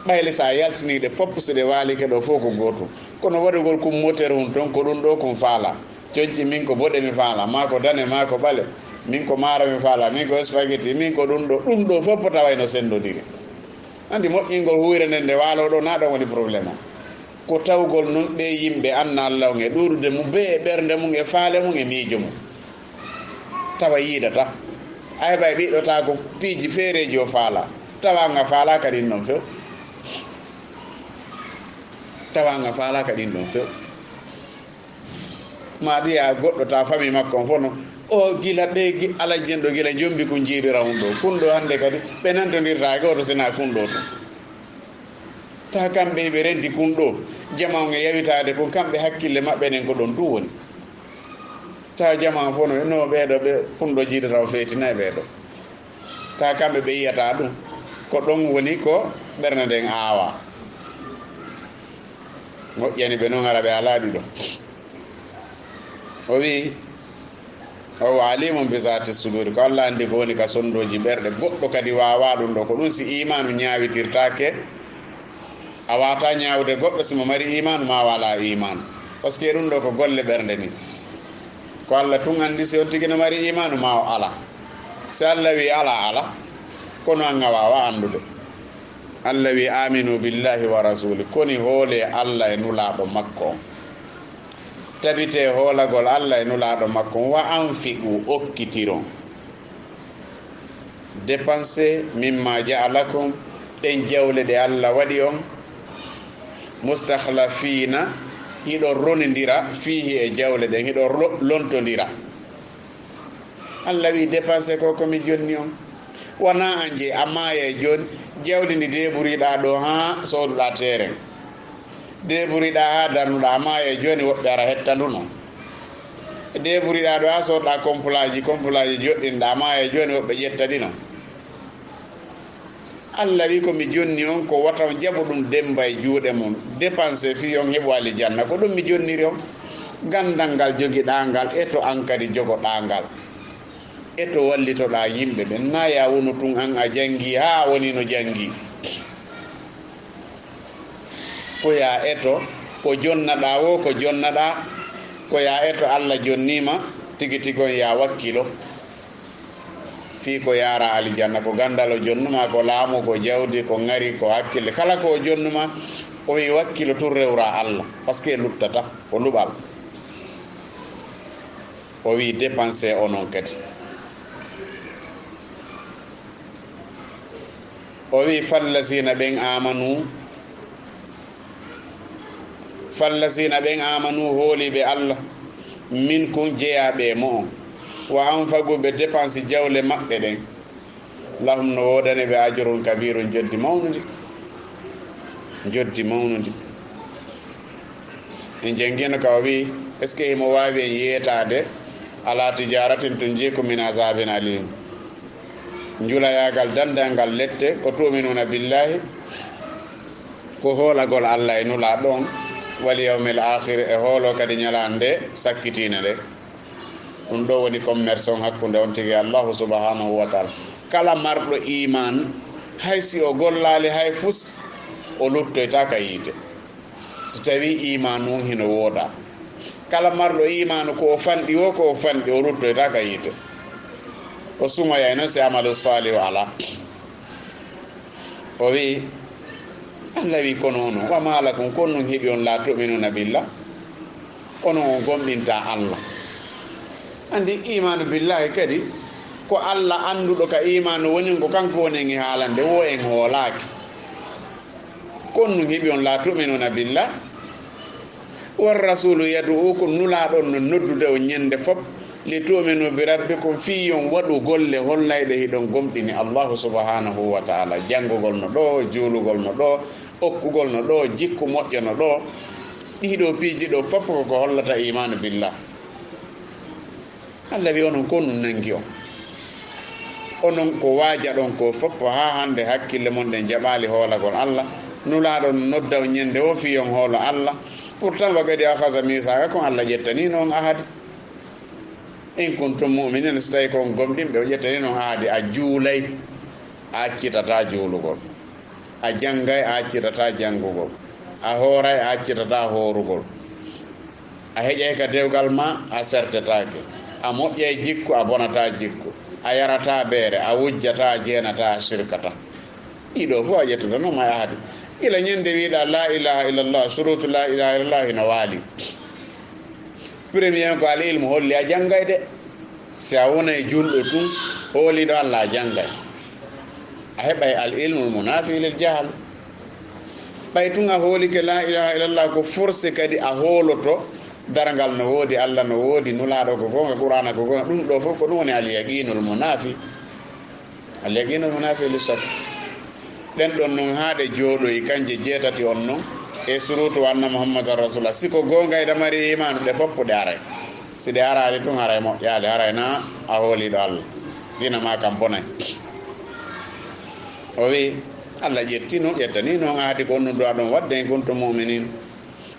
ɓayle sa yaltiniɗe fopp so ɗe waalike ɗo fof ko gootum kono waɗugol kum moteur on ton ko ɗum ɗo kon faala coñci min ko boɗe mi faala ma ko dane ma ko ɓale min ko maaro mi faala min ko spaghetti min ko ɗum ɗo fopp tawayno sendodiri andi moƴƴingol huyre nden nde waalo ɗo na ɗon woni probléme o ko tawgol noon ɓe yimɓe anna allah on e ɗuurude mum be e ɓernde mum e faale mum e miijo mum tawa yiidata a heɓa e ɓiɗɗota ko piiji feereji o faala tawanga faala kadi ɗum ɗon few tawanga faala kadi ɗum ɗon few ma ɗiya goɗɗo ta famille makko on fof no o gila ɓe alajjen ɗo gila jombi ko jiiɗira on ɗo kunɗo hannde kadi ɓe nantodirta goto sina kunɗo to ta kamɓe ɓe renti kunɗo jama on e yawitade kon kamɓe hakkille maɓɓe nen ko ɗon du woni ta jama fof no ɓeeɗo ɓe kunɗo jiiɗata o feetina e ɓeeɗo ta kamɓe ɓe yiyata ɗum ko ɗon woni ko ɓernde nden aawa moƴƴani ɓe noon ara ɓe alaaɗi ɗo o wi o alimum bi zati suduri ko allah andi ko woni ka sondoji ɓerɗe goɗɗo kadi wawa ɗum ɗo ko ɗum si imanu ñawitirtake a wata ñawde goɗɗo simo mari imanu ma wala imanu par ce que ɗum ɗo ko golle ɓernde ni ko allah tun andi si on tigui no mari imanu ma o ala si allah wi ala kono an a wawa andude allah wi aminu billahi wa rasuli koni hoole allah e nulaɗo makko on tabite hoolagol allah e nulaɗo makko wa anfiqu okkitiron dépensé mimma jaalakum ɗen jawle ɗe allah waɗi on mustahlafina hiɗo ronidira fihi e jawle ɗen hiɗo lontodira allah wi dépensé ko komi jonni on wona an je amma e joni jawdi ndi deɓuriɗa ɗo ha sooduɗa terrain deɓuriɗa ha darnuɗa amma e joni woɓɓe ara hetta nduno deɓuriɗa ɗo ha soɗɗa compolaji joɗɗinɗa amma e joni woɓɓe ƴetta ɗino allah wi komi jonni on ko wata on jaɓo ɗum demba e juuɗe mum dépensé fi on heɓo alijanna ko ɗum mi jonniri on gandal ngal joguiɗa ngal e to an kadi jogoɗa ngal e to wallitoɗa yimɓe ɓen na ya wonu tun an a jangi ha woni no jangi ko ya eto ko jonnaɗa wo ko jonnaɗa ko ya eto allah jonnima tigi tigi on ya wakkilo fi ko yara alijanna ko gandal o jonnuma ko laamu ko jawdi ko ngari ko hakkille kala ko jonnuma o wi wakkilo tun rewra allah par ce que luttata ko luɓal o wi dépensé onon kadi o wi fallasina ɓen amanu hooliɓe allah min kun jeeyaɓe mo on wa anfaguɓe dépense jawle maɓɓe ɗen lahum no wodani ɓe ajurun kabirun joddi mawnude joddi mawnude en jangino ka o wi est ce que himo wawi en yeetade ala tijaratin to jeeku min azabin alim julayagal dandangal lette ko tuminuna billahi ko hoolagol allah e nula ɗon wal yawmil akhir e hoolo kadi ñalande sakkitine nde ɗum ɗo woni commerce on hakkunde on tigi allahu subhanahu wa taala kala marɗo iman hay si o gollali hay fus o luttoyta ka yiite so tawi iman on hino wooda kala marɗo imanu ko o fanɗi o ko o fanɗi o luttoyta ka yiite o sumoyay noon si amalu salih o ala o wi allah wi kono ono wa malakum kon non heeɓi on la tuminuna billah onon on gomɗinta allah andi imanu billahi kadi ko allah anduɗo ka imanu woni ko kanko woni en e haalande wo en hoolaki kon non heeɓi on la tuminuna billah war rasulu yad'ukum nulaɗon no noddude o ñande fof li tuminu bi rabbikum fi on waɗu golle hollayɗe hiɗon gomɗini allahu subhanahu wa taala janngugol no ɗo juulugol no ɗo okkugol no ɗo jikku moƴƴo no ɗo ɗiɗo piiji ɗo fof ko hollata imanu billah allah wi onon ko nun nangi on onon ko waaja ɗon ko fof ha hande hakkille mon ɗen jaɓali hoolagol allah nulaɗon noddaw ñande o fi on hoolo allah pourtant wa kadi akhasa misaka kon allah ƴettani noon ahadi in kuntum mu'minin so tawi kon gomɗinɓe o ƴettani noon ahadi a juulay a accitata juulugol a janggay a accitata janngugol a hooray a accitata hoorugol a heƴay ka dewgal ma a sertetake a moƴƴay jikku a bonata jikku a yarata beere a wujjata a jeenata a sirkata ɗiɗo fof a ƴettata noon ma ahadi ila ñande wiiɗa la ilaha illallah surutu la ilaha illallah hino waali premier ko al ilmu holli a janggay de si a wonay julɗo tun hooliɗo allah a janggay a heɓay al ilmul munafi lil jahal ɓay tun a hoolike la ilaha illallah ko forcé kadi a hooloto dargal no woodi allah no woodi nulaɗo ko gonga qur'ana ko gonga ɗum ɗo fof ko ɗum woni al yaqinul munafi lissak ɗen ɗon noon haaɗe jooɗoyi kanje jeetati on noon e surutu wanna muhammadan rasulullah siko gongayɗa mari imanu ɗe fof ɗe aray si ɗe arali tun haray moƴƴaade haray na a hooliɗo allah dina ma kam bonay o wi allah ƴetti noon ƴettani noon aadi ko onnuduwa ɗon wadde en kuntum muminin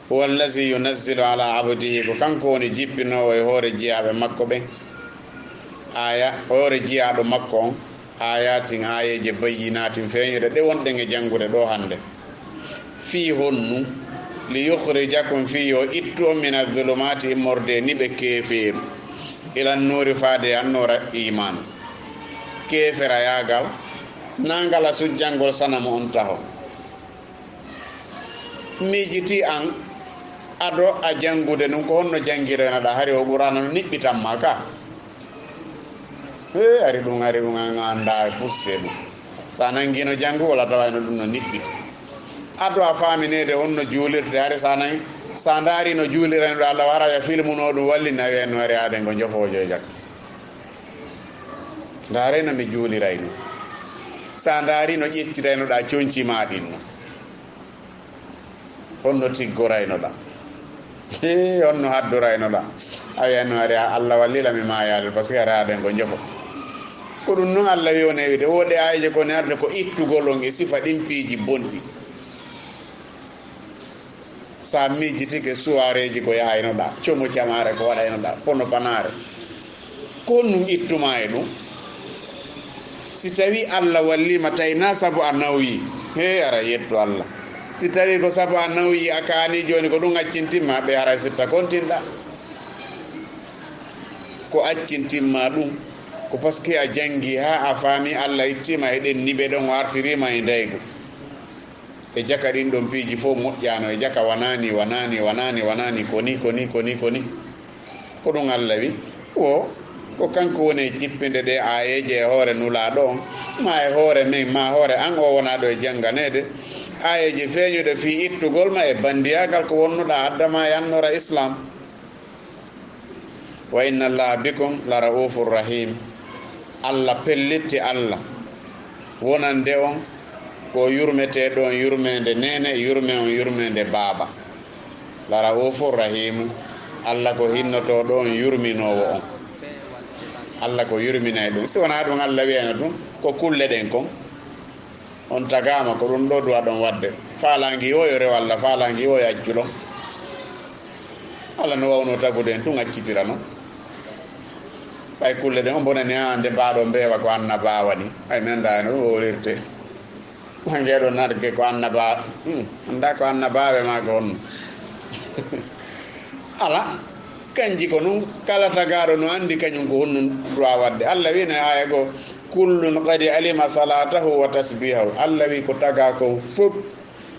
huwa allazi yunazzilu ala abdihi ko kanko woni jippinowo e hoore jiyaɓe makko ɓen aya hoore jiyaɗo makko on ayatin ayeje bayyinatin feeñuɗe ɗe wonɗen e janngude ɗo hannde fii honnu li yukhrijakum fi yo ittu on min azulumati immorde ni ɓe keefeeru ilan nuuri faade annora iman keefera yaagal nangala sujjangol sanamo on taho miijiti an ado a janngude ɗum ko honno jangirenoɗa hari o ɓurano no niɓɓitanma ka ari ɗum an anda e fusse ɗum sa nangino janngugol a tawayno ɗum no niɓɓiti ado a faaminede honno juulirte hari sa daari no juulirenoɗo allah waraya filmu no ɗum wallina wiyen no ari aden ko jofojo e jaka ndaareno mi juulirayno sa daari no ƴettiraynoɗa coñcima ɗinno honno tiggoraynoɗa honno haddoraynoɗa a wiyen no ari allah wallilami mayade par ce que ari aden ko jofo ko ɗum noon allah wi on ewide woɗe ayje kone arde ko ittugol on e sifa ɗin piiji bonɗi sa miijitike suwareji ko yahaynoɗa como camare ko waɗaynoɗa pono panare ko ɗum ittuma e ɗum si tawi allah wallima tawi na saabu a nawyi ara yetto allah si tawi ko saabu a nawyi a kaani joni ko ɗum accintimma ɓe ara sitta kontinɗa ko accintimma ɗum ko par ce que a jangi ha a faami allah ittima e ɗen niɓe ɗon o artirima e ndaygo e jaka ɗin ɗon piiji fof moƴƴano e jaka wanani koni ko ɗum allah wi ko kanko woni e jippinde ɗe ayeje e hoore nulaɗo on ma e hoore men ma hoore an o wonaɗo e janganede ayeje feeñuɗe fi ittugol ma e bandiyagal ko wonnuɗa addama e annora islam wa inna allaha bikum la raufur rahim allah pellitti allah wonande on ko yurmete ɗon yurmede nene yurme on yurmede baaba lara o fof rahimu Allah ko hinnoto ɗon yurminowo on Allah ko yurminay ɗum si wona ɗum Allah wiyana ɗum ko kulle ɗen kon on tagama ko ɗum ɗo duwa ɗon wadde faalangi o yo rew Allah faalangi o yo accuɗon Allah no wawno tagude en tun accitira noon ɓay kulle ɗen on bonani ha nde mbaɗo mbewa ko annabawa ni ay mi anda no ɗum wolirte ngeɗo narge ko annaba anda ko annabawe ma ko on ala kanji ko noon kala tagaɗo no andi kañum ko honno duwa wadde Allah wina aya goo kullun qad alima salatahu wa tasbihahu Allah wi ko taga ko fof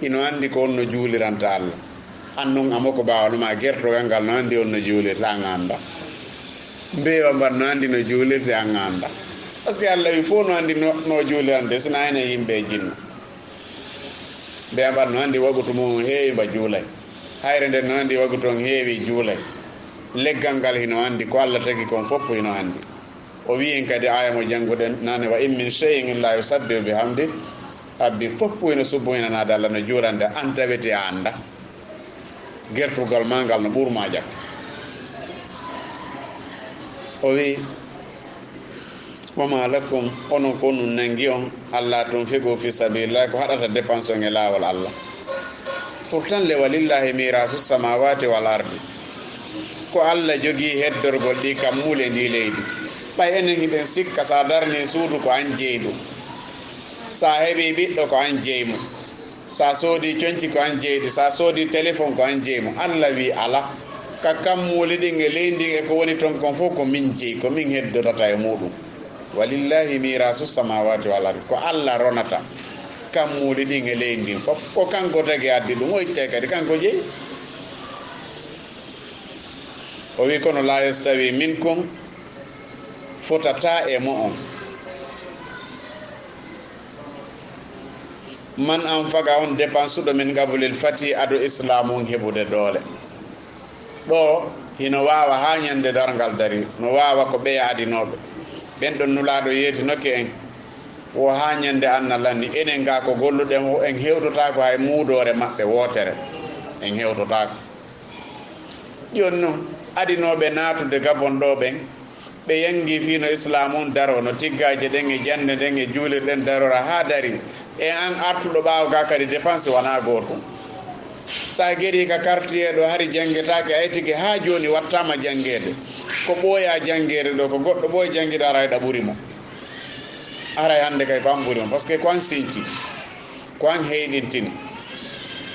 ino andi ko honno juuliranta Allah an noon amoko bawanoma gertogal ngal no andi on no juulirta an anda mbewa mbar no andi no juulirte an anda par ce que Allah wi fof no andi no juulirante sina ene yimɓe jinno mbewa mbar no andi wagutu mum heewi mba juulay hayre nden no andi wagutu on heewi juulay leggal ngal hino andi ko Allah tagi kon fof hino andi o wi en kadi aya mo jannguɗen nane wa in min shay'in illa yusabbihu bihamdi rabbi fof hino subbo hinanade Allah no juurande an tawete a anda gertugal ma ngal no ɓurma jak o wi wama lakum onon ko nun nangi on Allah tun figo fi sabilillah ko haɗata dépense on e laawol Allah pourtant le walillahi mirasu samawati wal ardi ko Allah jogii heddorgol ɗi kam muule ndi leydi ɓay enen hiɗen sikka sa darni suudu ko an jeyɗum sa heɓi ɓiɗɗo ko an jeymo sa soodi coñci ko an jeyɗi sa soodi téléphone ko an jeymo Allah wi ala ka kammuuli ɗin e leydi e ko woni toon kon fof ko min jeyi ko min heddotata e muɗum walillahi mirasu samawati wal ardi ko Allah ronata kammuuli ɗin e leydi ndin fof ko kanko tagi addi ɗum o itte kadi kanko jeyi o wi kono la yastawi minkum fotata e mo on man an faga on dépense ɗo min gabulil fati ado islam on heɓude doole ɗo hino wawa ha ñande dargal dari no wawa ko ɓeya adinoɓe ɓen ɗon nulaɗo yeeti nokke en wo ha ñande anna lanni enen ga ko golluɗen o en hewtotako hay muudore maɓɓe wootere en hewtotako joni noon adinoɓe natude gabon ɗo ɓen ɓe yangi fino islam on daro no tiggaji ɗen e jande ɗen e juulirɗen darora ha dari e an artuɗo ɓawo ga kadi dépense wona goto sa gueri ka quartier ɗo hari jangguetake ay tigui ha joni wattama janguede ko ɓooya janguede ɗo ko goɗɗo ɓooy janguide ara e ɗaɓurimo ara e hande kay ko an ɓuurimo par ce que ko an sinci ko an heyɗintini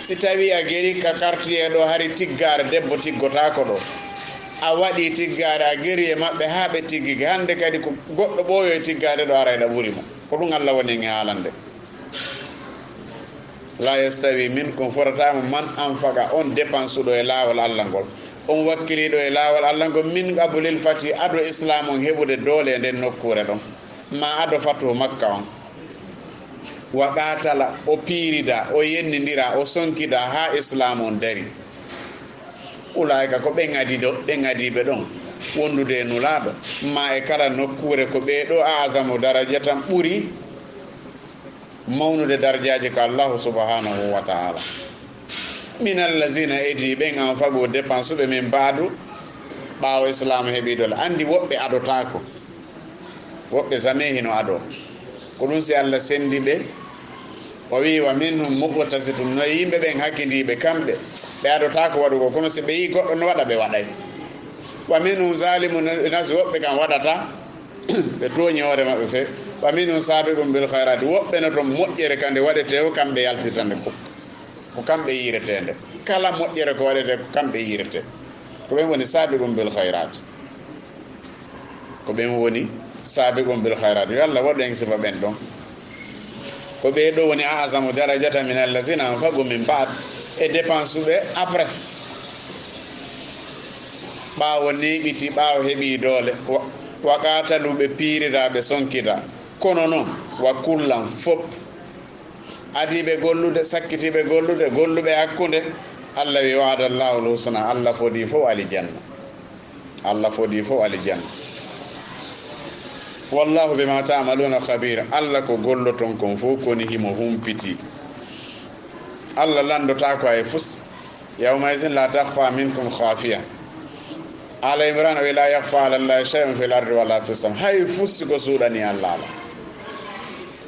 si tawi a gueri ka quartier ɗo hari tiggare debbo tiggotako ɗo a waɗi tiggare a gueri e maɓɓe ha ɓe tiggiki hande kadi ko goɗɗo ɓooyo e tiggare ɗo ara e ɗaɓurimo ko ɗum Allah woni e haalande la yastawi minkum fotatama man anfaqa on dépense ɗo e laawol Allah ngol on wakkiliɗo e laawol Allah ngol min qabulil fati ado islam on heɓude doole e nden nokkure ɗon ma ado fatu makka on wa qatala o piirida o yennidira o sonkida ha islam on dari ulayka ko ɓen adiɓe ɗon wondude e nulaɗo ma e kala nokkure ko ɓeeɗo azamu daraja tan ɓuuri mawnude darajaji ko Allahu subhanahu wa ta'ala min allazina edi ɓen an fago dépense ɓe min mbaadu ɓaawo islam heɓidole andi woɓɓe adotako woɓɓe jamais hino ado ko ɗum si Allah sendi ɓe o wi wa minhum muqtasitum no yimɓe ɓen hakkidiɓe kamɓe ɓe adotako waɗugo kono si ɓe yi goɗɗo no waɗa ɓe waɗay wa minhum zalimu nafsi woɓɓe kam waɗata ɓe tooñi hoore maɓɓe fe wa minhum sabiqum bil khairati woɓɓe no toon moƴƴere kande waɗete o kamɓe yaltirtande ko kamɓe yiretende kala moƴƴere ko waɗete ko kamɓe yirete ko ɓen woni sabiqum bil khairati ko ɓen woni sabiqum bil khairati yo Allah waɗu en sifa ɓen ɗon ko ɓeeɗo woni azamu darajata min allazina anfaqu min ba'd e dépense ɓe après ɓaawo neɓiti ɓaawo heɓi doole wa qataluɓe piiriraɓe sonkida kono noon wa kullan fof adiɓe gollude sakkitiɓe golluɓe hakkude Allah wi wa'adallahu l-husna Allah fodi fof alijanna Allah fodi fof alijanna wallahu bima ta'maluna khabir. Allah ko golloton kon fof koni himo humpiti. Allah landota ko e fus yawma izin la takhfa minkum khafiya. Ala Imran wa la yakhfa ala Allah shay'un fil ardi wala fis sama. Hay fus ko suudani Allah la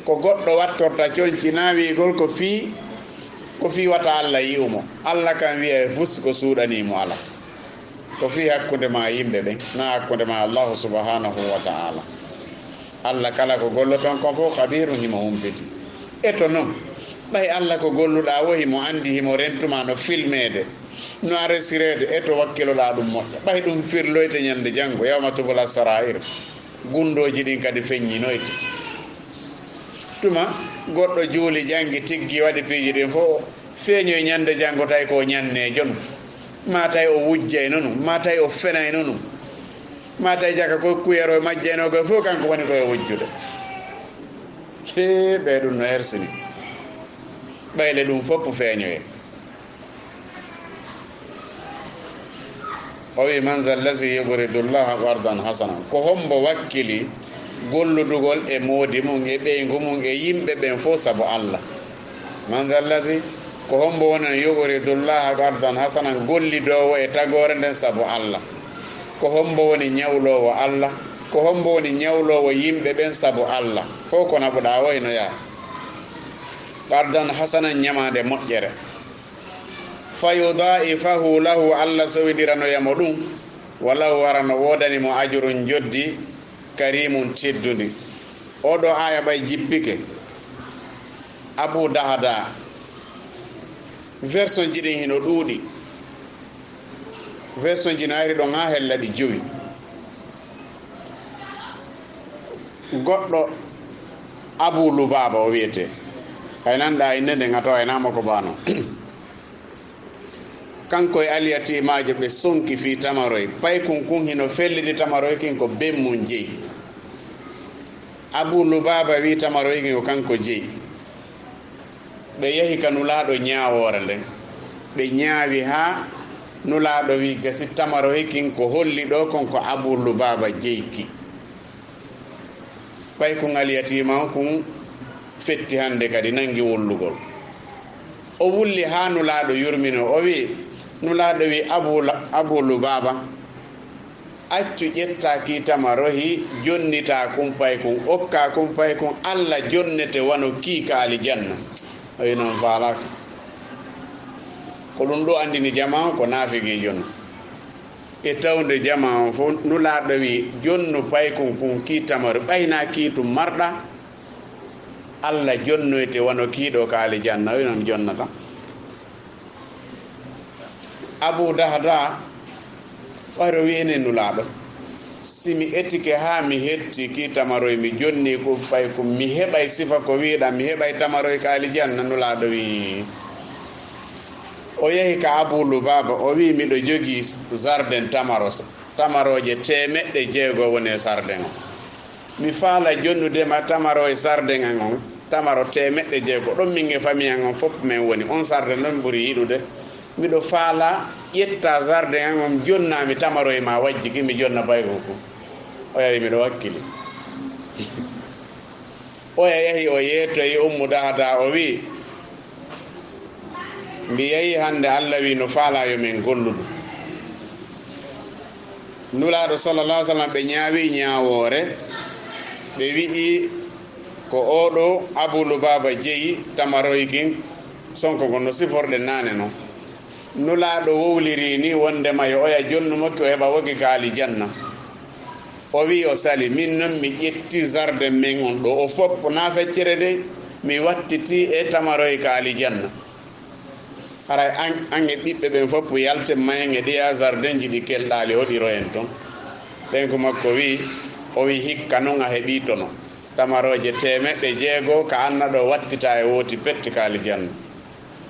ko goddo wattorta coñcina wiigol ko fi wata Allah yi'umo. Allah kan wi'a fus ko suudanimo ala ko fi hakkunde ma yimɓe ɓen na hakkunde ma Allah subhanahu wa ta'ala. Allah kala ko golloton kon fof khabiru himo humpiti. E to noon ɓay Allah ko golluɗa wo himo andi himo rentuma no filmede no aresirede e to wakkiloɗa ɗum moƴƴa. ɓay ɗum firloyte ñande janngo yawma tubula sarair. gundoji ɗin kadi feññinoyte tuma goɗɗo juuli jangi tiggi waɗi piiji ɗin fof feeñoye ñande janngo tawi ko ñannejo num ma tawi o wujjayno num ma tawi o fenayno num ma tawi jaka ko kuyero e majjaynogo fof kanko woni koye wujjude. ɓe ɗum no hersini ɓayle ɗum fopp feeñoye. o wi man zal lazi yugridu llaha qardan hasanan. ko hombo wakkili golludugol e moodi mum e ɓeygu mum e yimɓe ɓen fof sabu Allah. man zal lazi ko hombo wonen yugridu llaha qardan hasanan gollidowo e tagore nden sabu Allah. ko hombo woni ñawlowo Allah ko hombo woni ñawlowo yimɓe ɓen sabu Allah. fof ko naɓuɗa wayno ya qardan hasanan ñamade moƴƴere. fa yudaifahu lahu. Allah sowidiranoyamo ɗum wallahu warano wodanimo ajurun joddi karimun teddundi. oɗo aya ɓay jippike Abu Dahda version ji ɗin hino ɗuuɗi. version ji naari ɗon ha hella ɗi jowi. goɗɗo Abu Lubaba o wiyete hay nanɗa inde nde gato aynama ko bano kanko e aliyatimajo ɓe sonki fi tamaroy pay kun hino fellidi tamaroy kin ko bemmum jeyi. Abu Lubaba wi tamaroy kin ko kanko jeyi. ɓe yahi ka nulaɗo ñawore nden ɓe ñaawi ha nulaɗo wi gasi tamaroy kin ko holli ɗo kon ko Abu Lubaba jeyki. ɓay kun aliyatima kun fetti hande kadi nangi wollugol. o wulli ha nulaɗo yurmino o wi nulaɗo wi Abu Lubaba accu ƴetta ki tamarohi jonnita kumpay kun okka kumpay kun Allah jonnete wano kiika alijanna. o wi noon falaka ko ɗum ɗo andini jama ko naafigi jonno e tawde jama on fof nulaɗo wi jonnu pay kun ki tamaru ɓayna kiitu marɗa Allah jonnoyte wano kiiɗo ka alijanna. o wi noon jonnata. Abu Dahda wayro wiyene nulaɗo simi etike ha mi hetti ki tamaroy mi jonni ko pay ko mi heɓay sifa ko wiiɗa mi heɓay tamaroy ka alijanna. nulaɗo wi o yahi ka Abu Lubaba o wi miɗo jogi jardin tamaroje 600 woni e jardin o. mi faala jonnudema tamaro e jardin an on tamaro 600 ɗon min e famille an on fof men woni on jardin ɗon ɓuri yiɗude. miɗo faala ƴetta jardin an on jonnami tamaro e ma wajji ki mi jonna baygon ko. o yahi miɗo wakkili. oya yahi o yeetoyi Ummu Dahda o wi mbi yehi hande Allah wi no faala yo min golludu. nulaɗo sallallahu alaihi wasallam ɓe ñaawi ñaawore ɓe wi'i ko oɗo Abu Lubaba jeyi tamaroy kin sonko gonno siforɗe nane noon. nulaɗo wowliri ni wondema yo oya jonnu makki o heɓa woki ka alijanna. o wi o sali min noon mi ƴetti jardin men on ɗo o fof na feccere de mi wattiti e tamaroy ka alijanna. haray an e ɓiɓɓe ɓen fof yalte mayen e ɗiya jardin ji ɗi kelɗali hoɗiro en toon. ɓen ko makko wi o wi hikka noon a heeɓi tono tamaroje 600 ka annaɗo wattita e wooti petti ka alijanna.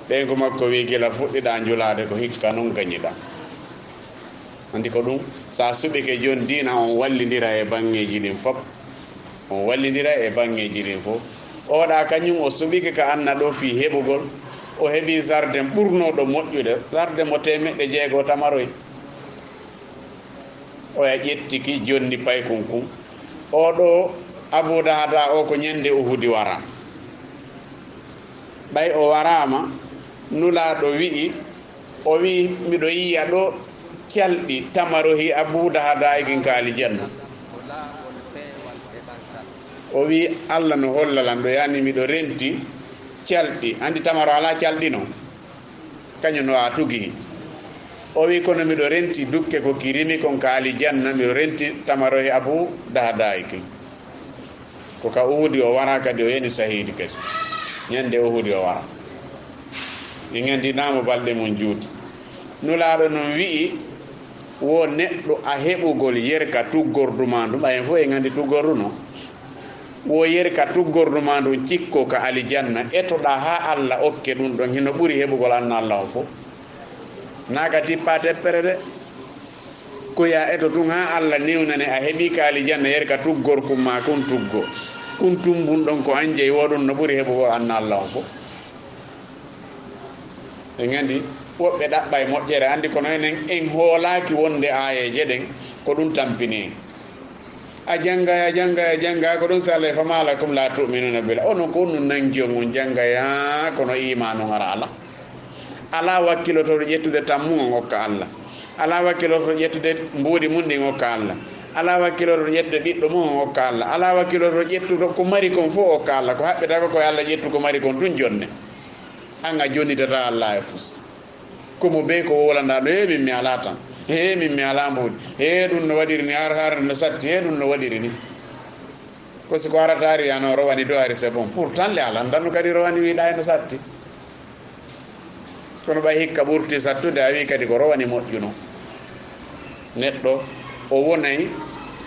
ɓen ko makko wi gila fuɗɗiɗa julade ko hikka noon gañiɗa. andi ko ɗum sa suɓike joni dina on wallidira e bangeji ɗin fof on wallidira e bangeji ɗin fof. oɗa kañum o suɓike ka anna ɗo fi heɓugol o heɓi jardin ɓurnoɗo moƴƴude jardin mo 600 tamaroy. oya ƴettiki jonni pay kun oɗo Abu Dahda o ko ñande Uhudi wara ɓay o warama nulaɗo wi'i o wi miɗo yiya ɗo calɗi tamarohi Abu Dahda egin kaali janna o wi Allah no hollalam ɗo yani miɗo renti calɗi andi tamaro ala calɗi no kañum no a tugi o wi kono miɗo renti dukke ko kirimi kon kaali janna miɗo renti tamarohi Abu Dahda eki ko ka Uhudi o wara kadi o yani sahidi kadi ñande Uhudi o wara ɗi gandinamo balɗe mum juuti nulaɗo noon wi'i wo neɗɗo a heɓugol yerka tuggorduma ndu ɓayen fof e gandi tuggordu no wo yerka tuggorduma ndu cikko ka alijanna etoɗa ha Allah okke ɗum ɗon hino ɓuuri heɓugol anna Allah o fof naga tippa teppere de koya eto tun ha Allah newnane a heeɓi ka alijanna yerka tuggorkum ma kon tuggo kun tumbun ɗon ko an jeyi woɗon no ɓuuri heɓugol anna Allah o fof e gandi woɓɓe ɗaɓɓa e moƴƴere andi kono enen en hoolaki wonde ayeje ɗen ko ɗum tampini a jangaya ko ɗum so Allah famala comme la tuminuna bila ono ko on no nanguio mum jangaya kono imanu ngara ala wakkilotoɗo ƴettude tammugo gokka Allah ala wakkilotoɗo ƴettude mbuudi mum ɗi gokka Allah ala wakkilotoɗo ƴettude ɓiɗɗo mum gokka Allah ala wakkilotoɗo ƴettude ko mari kon fof gokka Allah ko haɓɓeta ko koye Allah ƴettu ko mari kon tun jonne an a jonnitata Allah e fus komo be ko wolanda ɗo min mi ala tan min mi ala mbuudi ɗum no waɗiri ni har no satti ɗum no waɗiri ni ko siko haratari yano rowani do ari c'est bon pourtant le alandano kadi rowani wiɗa no satti kono ɓay hikka ɓurti sattude a wi kadi ko rowani moƴƴuno neɗɗo o wonay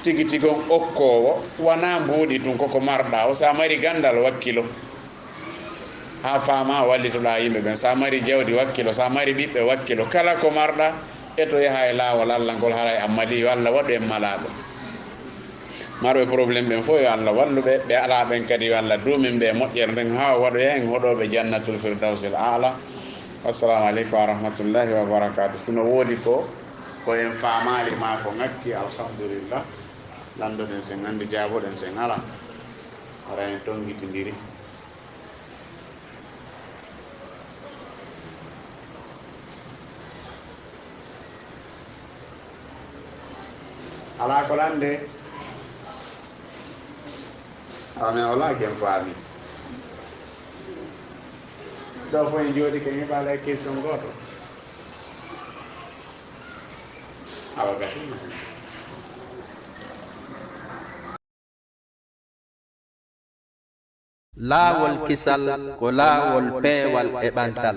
tigi tigon okkowo wona mbuuɗi tun koko marɗa o sa mari gandal wakkilo ha fama wallitoɗa yimɓe ɓen sa mari jawdi wakkilo sa mari ɓiɓɓe wakkilo kala ko marɗa eto yaha e lawol Allah ngol haray ammali Allah waɗu en malaɓe marɓe probléme ɓen fof yo Allah walluɓe ɓe ala ɓen kadi yo Allah dumin ɓe moƴƴere nden ha waɗoya en hoɗoɓe jannatul firdausil ala. Assalamu aleykum wa rahmatullahi wa barakatuh. Sino woodi ko en famali ma ko ngakki alhamdulillah landoɗen sen andi jaboɗen sen ala wara en tongitidiri ala ko lande amen wala ken faami ɗo fo en jooɗi ken heɓala question goto awa gasima
laawol kisal ko laawol peewal e ɓantal